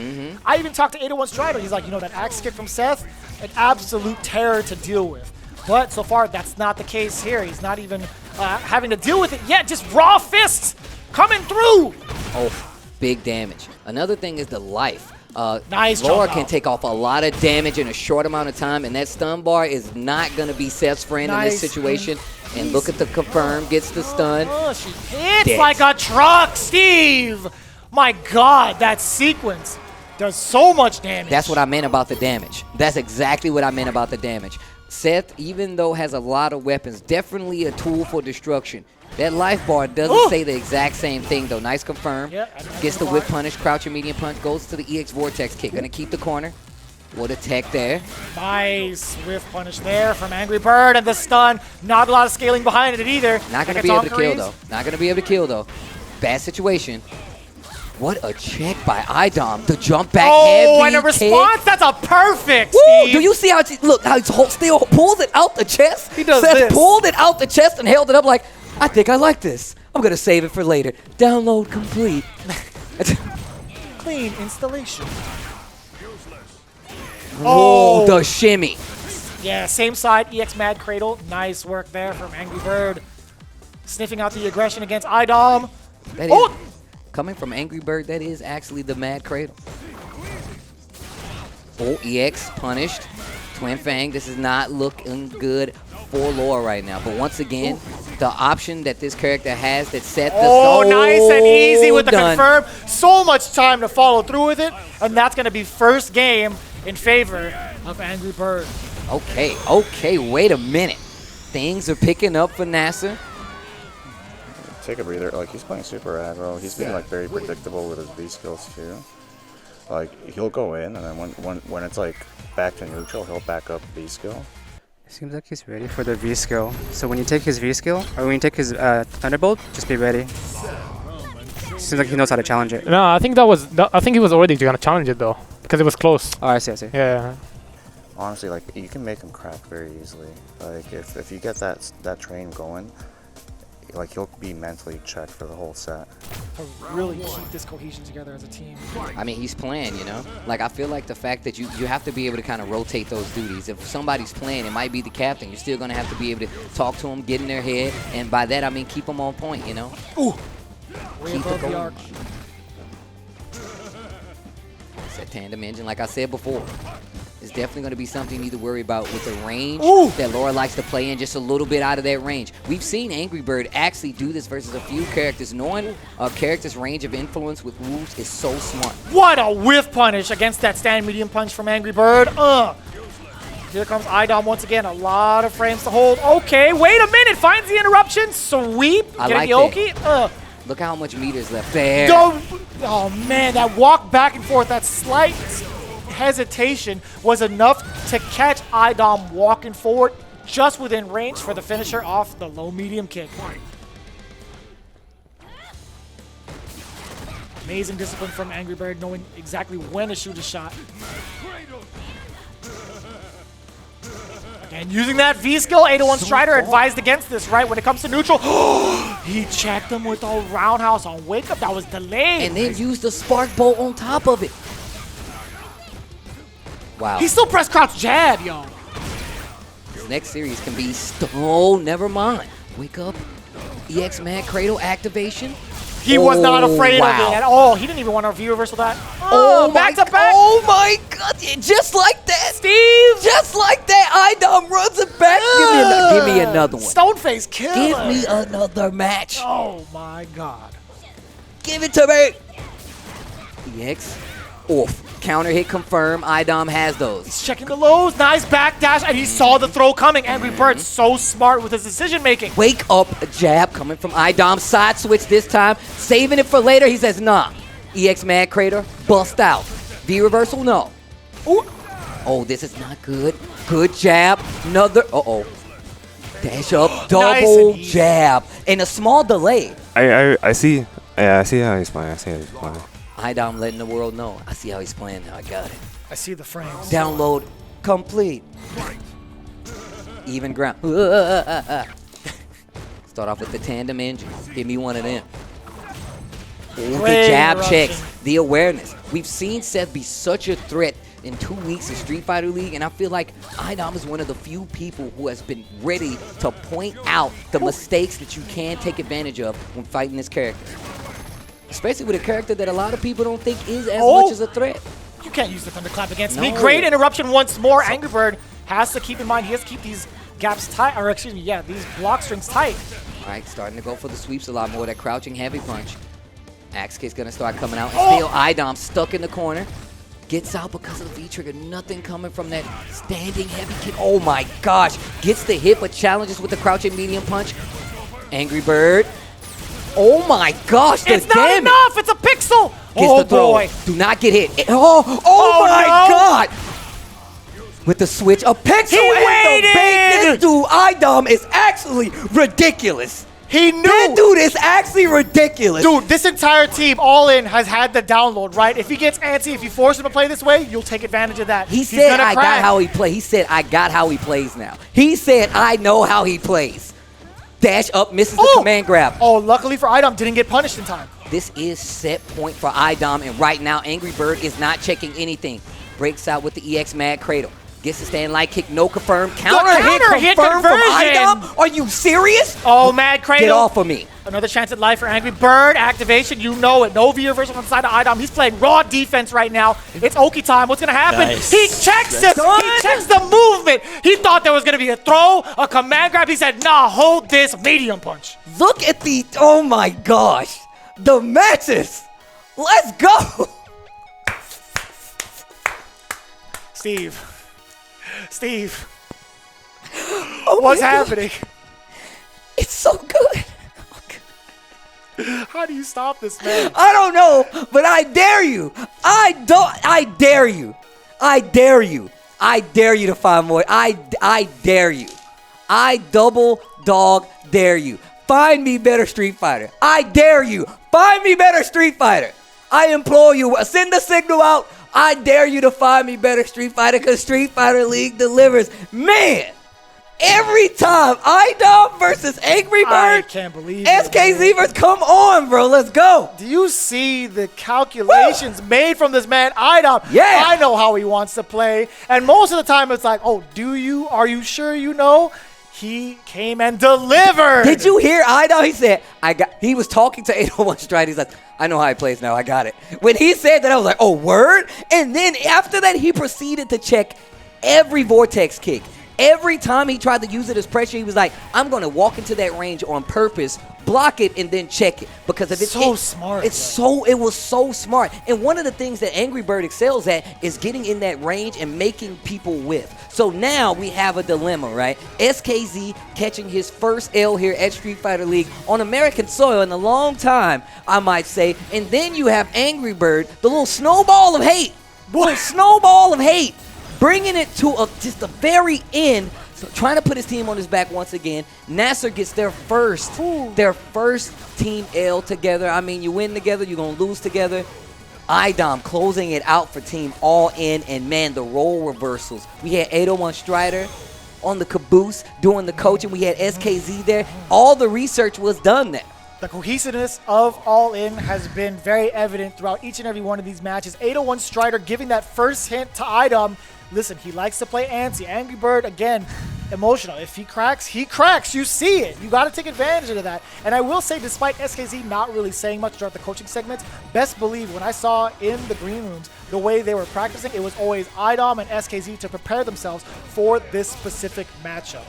C: I even talked to 801 Strider. He's like, that Axe Kick from Seth, an absolute terror to deal with. But so far, that's not the case here. He's not even having to deal with it yet. Just raw fists coming through.
B: Oh, big damage. Another thing is the life.
C: Nice
B: Laura
C: jump
B: can
C: out.
B: take off a lot of damage in a short amount of time, and that stun bar is not going to be Seth's friend in this situation. And look at the confirm, gets the stun.
C: Oh, she hits like a truck, Steve. My God, that sequence does so much damage.
B: That's what I meant about the damage. That's exactly what I meant about the damage. Seth, even though has a lot of weapons, definitely a tool for destruction. That life bar doesn't say the exact same thing, though. Nice confirm. Gets the whip punish, crouching medium punch, goes to the EX Vortex kick. Gonna keep the corner. What a tech there.
C: Nice whiff punish there from Angry Bird, and the stun. Not a lot of scaling behind it either.
B: Not gonna be able to kill, though. Not gonna be able to kill, though. Bad situation. What a check by IDOM. The jump back heavy
C: and a response.
B: Kick.
C: That's a perfect,
B: Woo!
C: Steve.
B: Do you see how how he still pulls it out the chest?
C: He does
B: Seth
C: this.
B: pulled it out the chest and held it up like, I think I like this. I'm gonna save it for later. Download complete.
C: Clean installation.
B: Oh, the shimmy.
C: Yeah, same side, EX Mad Cradle. Nice work there from Angry Bird. Sniffing out the aggression against IDOM.
B: That is, coming from Angry Bird, that is actually the Mad Cradle. Oh, EX punished. Twin Fang, this is not looking good for Laura right now. But once again, the option that this character has that set the
C: nice and easy with the confirm. So much time to follow through with it. And that's going to be first game in favor of Angry Bird.
B: Okay, wait a minute. Things are picking up for NASR.
P: Take a breather. Like, he's playing super aggro. He's been like very predictable with his V skills too. Like, he'll go in, and then when it's like back to neutral, he'll back up V skill.
R: It seems like he's ready for the V skill. So when you take his V skill, or when you take his Thunderbolt, just be ready. Seems like he knows how to challenge it.
Q: No, I think I think he was already gonna challenge it though, because it was close.
R: Oh, I see.
Q: Yeah.
P: Honestly, like, you can make him crack very easily. Like, if you get that train going, like he'll be mentally checked for the whole set.
C: To really keep this cohesion together as a team.
B: I mean, he's playing, you know? Like, I feel like the fact that you have to be able to kind of rotate those duties. If somebody's playing, it might be the captain. You're still going to have to be able to talk to them, get in their head, and by that, I mean keep them on point, you know?
C: Ooh!
B: Keep it going. It's that tandem engine, like I said before. It's definitely going to be something you need to worry about with the range that Laura likes to play in, just a little bit out of that range. We've seen Angry Bird actually do this versus a few characters. Knowing a character's range of influence with moves is so smart.
C: What a whiff punish against that stand medium punch from Angry Bird. Here comes IDOM once again. A lot of frames to hold. Okay, wait a minute. Finds the interruption. Sweep.
B: I
C: Getting
B: like
C: the Oki.
B: Look how much meter's left there.
C: Oh, man, that walk back and forth, that slight hesitation was enough to catch IDOM walking forward just within range for the finisher off the low medium kick. Amazing discipline from Angry Bird, knowing exactly when to shoot a shot. Again, using that V skill, 801 Strider advised against this, right? When it comes to neutral, he checked him with a roundhouse on wake up. That was delayed.
B: And then used the spark bolt on top of it. Wow.
C: He still pressed crouch jab, yo.
B: This next series can be oh, never mind. Wake up. EX Mad Cradle activation.
C: He was not afraid of it at all. He didn't even want to V reversal that. Back to back.
B: Oh my god. Just like that.
C: Steve.
B: Just like that. IDOM runs it back. Give me another one.
C: Stoneface kill.
B: Give me another match.
C: Oh my god.
B: Give it to me. EX off. Counter hit confirm. IDOM has those.
C: He's checking the lows. Nice backdash, and he saw the throw coming. Angry Bird so smart with his decision making.
B: Wake up jab coming from IDOM. Side switch this time. Saving it for later. He says, nah. EX Mad Crater. Bust out. V reversal, no.
C: Ooh.
B: Oh, this is not good. Good jab. Another. Uh-oh. Dash up. Double jab. And a small delay.
S: I see. Yeah, I see how he's playing. I see how he's playing.
B: IDOM letting the world know. I see how he's playing now. I got it.
C: I see the frames.
B: Download complete. Even ground. Start off with the tandem engine. Give me one of them. The jab checks. The awareness. We've seen Seth be such a threat in 2 weeks of Street Fighter League, and I feel like IDOM is one of the few people who has been ready to point out the mistakes that you can take advantage of when fighting this character. Especially with a character that a lot of people don't think is as much as a threat.
C: You can't use the thunderclap against me. Great interruption once more. Angry Bird has to keep in mind he has to keep these gaps tight, or excuse me, yeah, these block strings tight.
B: All right, starting to go for the sweeps a lot more. That crouching heavy punch. Axe kick's gonna start coming out. And still IDOM stuck in the corner. Gets out because of the V-trigger. Nothing coming from that standing heavy kick. Oh my gosh. Gets the hit, but challenges with the crouching medium punch. Angry Bird. Oh my gosh, the
C: It's not enough! It's a pixel!
B: Gets the throw. Boy. Do not get hit. Oh my god! With the switch, a pixel
C: He
B: and
C: waited!
B: the bait. This dude, IDOM, is actually ridiculous.
C: He knew!
B: That dude is actually ridiculous.
C: Dude, this entire team, all in, has had the download, right? If he gets antsy, if you force him to play this way, you'll take advantage of that.
B: He said, I got how he plays. He said, I got how he plays now. He said, I know how he plays. Dash up, misses the command grab.
C: Oh, luckily for IDOM, didn't get punished in time.
B: This is set point for IDOM, and right now, Angry Bird is not checking anything. Breaks out with the EX Mad Cradle. Gets the stand light kick, no confirm. Counter hit confirmed from IDOM? Are you serious?
C: Oh, Mad Cradle.
B: Get off of me.
C: Another chance at life for Angry Bird. Activation, you know it. No V reversal on the side of IDOM. He's playing raw defense right now. It's Oki time. What's going to happen?
N: Nice.
C: He checks it. He checks the movement. He thought there was going to be a throw, a command grab. He said, nah, hold this medium punch.
B: Look at the, oh my gosh. The matches. Let's go.
C: Steve, what's happening?
B: It's so good.
C: How do you stop this, man?
B: I don't know, but I dare you. I dare you. I dare you. I dare you to find more. I dare you. I double dog dare you. Find me better Street Fighter. I dare you. Find me better Street Fighter. I implore you. Send the signal out. I dare you to find me better Street Fighter, because Street Fighter League delivers. Man, Every time, IDOM versus Angry Bird.
C: I can't believe it.
B: SKZ versus, come on, bro, let's go.
C: Do you see the calculations made from this man, IDOM?
B: Yeah.
C: I know how he wants to play. And most of the time it's like, oh, do you? Are you sure you know? He came and delivered.
B: Did you hear IDOM? He said, he was talking to 801 Stride. He's like, I know how he plays now. I got it. When he said that, I was like, oh, word? And then after that, he proceeded to check every vortex kick. Every time he tried to use it as pressure, he was like, I'm going to walk into that range on purpose, block it, and then check it. Because if it's
C: smart.
B: It was so smart. And one of the things that Angry Bird excels at is getting in that range and making people whiff. So now we have a dilemma, right? SKZ catching his first L here at Street Fighter League on American soil in a long time, I might say. And then you have Angry Bird, the little snowball of hate. Little snowball of hate. Bringing it to just the very end, so trying to put his team on his back once again. NASR gets their first team L together. I mean, you win together, you're going to lose together. IDOM closing it out for Team All In, and man, the role reversals. We had 801 Strider on the caboose doing the coaching. We had SKZ there. All the research was done there.
C: The cohesiveness of All In has been very evident throughout each and every one of these matches. 801 Strider giving that first hint to IDOM. Listen, he likes to play antsy. Angry Bird, again, emotional. If he cracks, he cracks. You see it. You got to take advantage of that. And I will say, despite SKZ not really saying much throughout the coaching segments, best believe when I saw in the green rooms the way they were practicing, it was always IDOM and SKZ to prepare themselves for this specific matchup.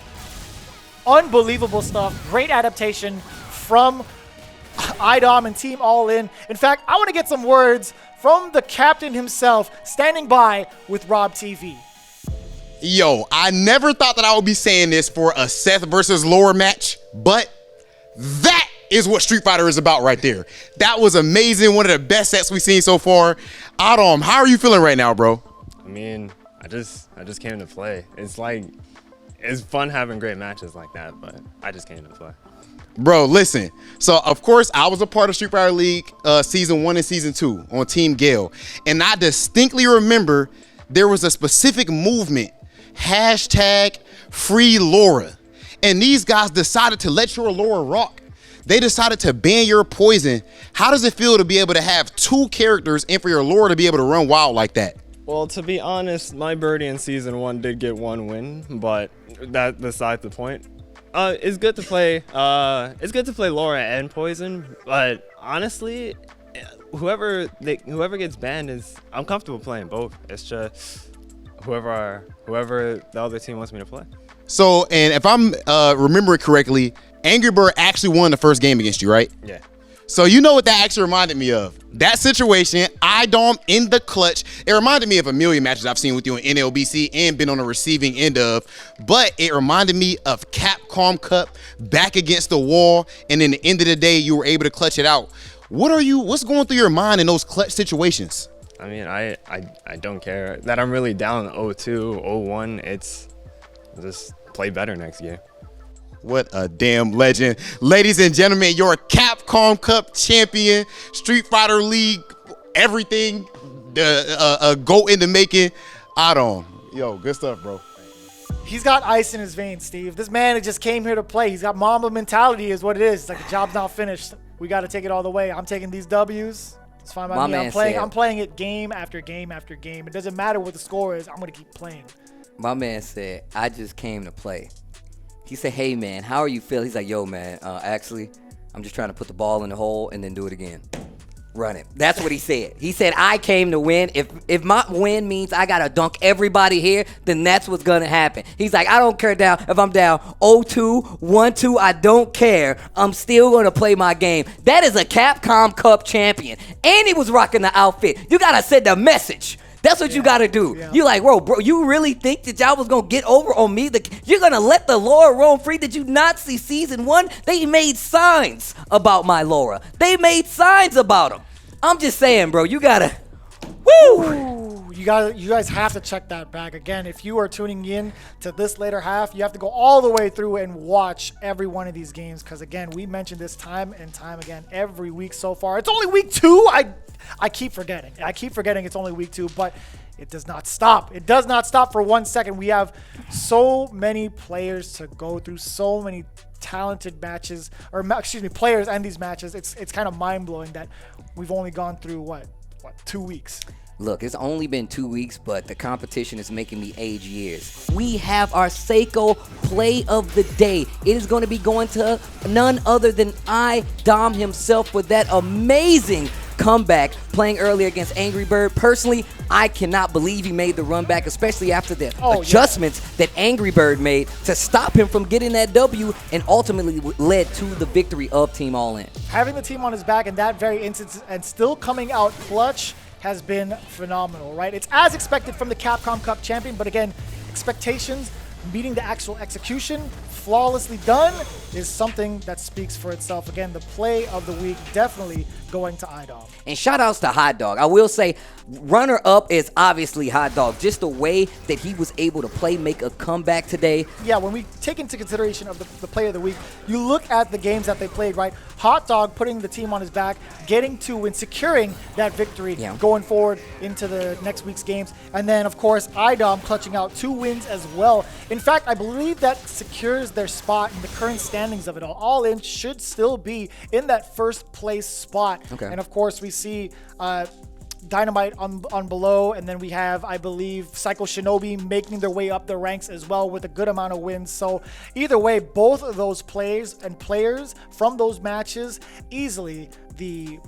C: Unbelievable stuff. Great adaptation from IDOM and Team All In. In fact, I want to get some words from the captain himself, standing by with Rob TV.
J: Yo, I never thought that I would be saying this for a Seth versus Laura match, but that is what Street Fighter is about right there. That was amazing. One of the best sets we've seen so far. IDOM, how are you feeling right now, bro?
T: I mean, I just came to play. It's fun having great matches like that, but I just came to play.
J: Bro, listen. So, of course, I was a part of Street Fighter League Season 1 and Season 2 on Team Gale. And I distinctly remember there was a specific movement, #FreeLaura. And these guys decided to let your Laura rock. They decided to ban your poison. How does it feel to be able to have two characters and for your Laura to be able to run wild like that?
T: Well, to be honest, my birdie in Season 1 did get one win, but that besides the point. It's good to play. It's good to play Laura and Poison, but honestly, whoever gets banned I'm comfortable playing both. It's just whoever the other team wants me to play.
J: So, and if I'm remembering correctly, Angry Bird actually won the first game against you, right?
T: Yeah.
J: So you know what that actually reminded me of? That situation, IDOM in the clutch. It reminded me of a million matches I've seen with you in NLBC and been on the receiving end of. But it reminded me of Capcom Cup, back against the wall, and in the end of the day, you were able to clutch it out. What's going through your mind in those clutch situations?
T: I mean, I don't care that I'm really down 0-2, 0-1. It's just play better next game.
J: What a damn legend. Ladies and gentlemen, your Capcom Cup champion, Street Fighter League, everything, a GOAT in the making, IDOM. Yo, good stuff, bro.
C: He's got ice in his veins, Steve. This man just came here to play. He's got Mamba mentality is what it is. It's like the job's not finished. We got to take it all the way. I'm taking these W's. It's fine by me. I'm playing it game after game after game. It doesn't matter what the score is. I'm going to keep playing.
B: My man said, I just came to play. He said, hey, man, how are you feeling? He's like, yo, man, actually, I'm just trying to put the ball in the hole and then do it again. Run it. That's what he said. He said, I came to win. If my win means I got to dunk everybody here, then that's what's going to happen. He's like, I don't care if I'm down 0-2, 1-2, I don't care. I'm still going to play my game. That is a Capcom Cup champion. And he was rocking the outfit. You got to send a message. That's what you got to do. Yeah. You like, bro, you really think that y'all was going to get over on me? You're going to let the Laura roam free? Did you not see Season 1? They made signs about my Laura. They made signs about him. I'm just saying, bro, you got to, woo!
C: You guys have to check that back. Again, if you are tuning in to this later half, you have to go all the way through and watch every one of these games. Because, again, we mentioned this time and time again every week so far. It's only week 2. I keep forgetting. I keep forgetting it's only week 2, but it does not stop. It does not stop for 1 second. We have so many players to go through, so many talented matches, or excuse me, players and these matches. It's kind of mind-blowing that we've only gone through, what 2 weeks?
B: Look, it's only been 2 weeks, but the competition is making me age years. We have our Seiko Play of the Day. It is going to be going to none other than IDOM himself with that amazing comeback playing earlier against ANGRYBIRD. Personally, I cannot believe he made the run back, especially after the adjustments that ANGRYBIRD made to stop him from getting that W and ultimately led to the victory of Team All In.
C: Having the team on his back in that very instance and still coming out clutch has been phenomenal, right? It's as expected from the Capcom Cup champion, but again, expectations meeting the actual execution, flawlessly done, is something that speaks for itself. Again, the play of the week definitely going to IDOM.
B: And shout outs to Hot Dog. I will say, runner up is obviously Hot Dog. Just the way that he was able to make a comeback today.
C: Yeah, when we take into consideration of the play of the week, you look at the games that they played, right? Hot Dog putting the team on his back, getting 2 wins, securing that victory going forward into the next week's games. And then, of course, IDOM clutching out 2 wins as well. In fact, I believe that secures their spot in the current standings of it all. All In should still be in that first place spot.
B: Okay.
C: And of course, we see Dynamite on below, and then we have, I believe, Psycho Shinobi making their way up the ranks as well with a good amount of wins. So either way, both of those players from those matches easily the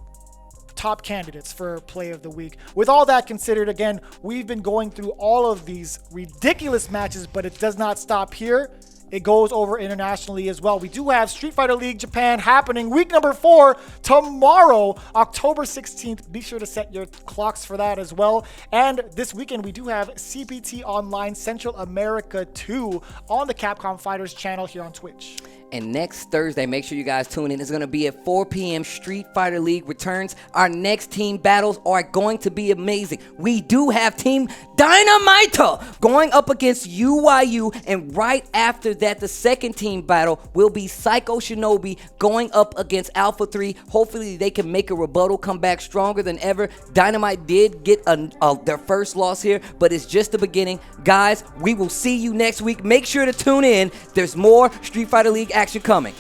C: top candidates for play of the week. With all that considered, again, we've been going through all of these ridiculous matches, but it does not stop here. It goes over internationally as well. We do have Street Fighter League Japan happening week number 4 tomorrow, October 16th. Be sure to set your clocks for that as well. And this weekend, we do have CPT Online Central America 2 on the Capcom Fighters channel here on Twitch.
B: And next Thursday, make sure you guys tune in. It's going to be at 4 p.m. Street Fighter League returns. Our next team battles are going to be amazing. We do have Team Dynamite going up against UYU. And right after that, the second team battle will be Psycho Shinobi going up against Alpha 3. Hopefully, they can make a rebuttal, come back stronger than ever. Dynamite did get their first loss here, but it's just the beginning. Guys, we will see you next week. Make sure to tune in. There's more Street Fighter League action coming.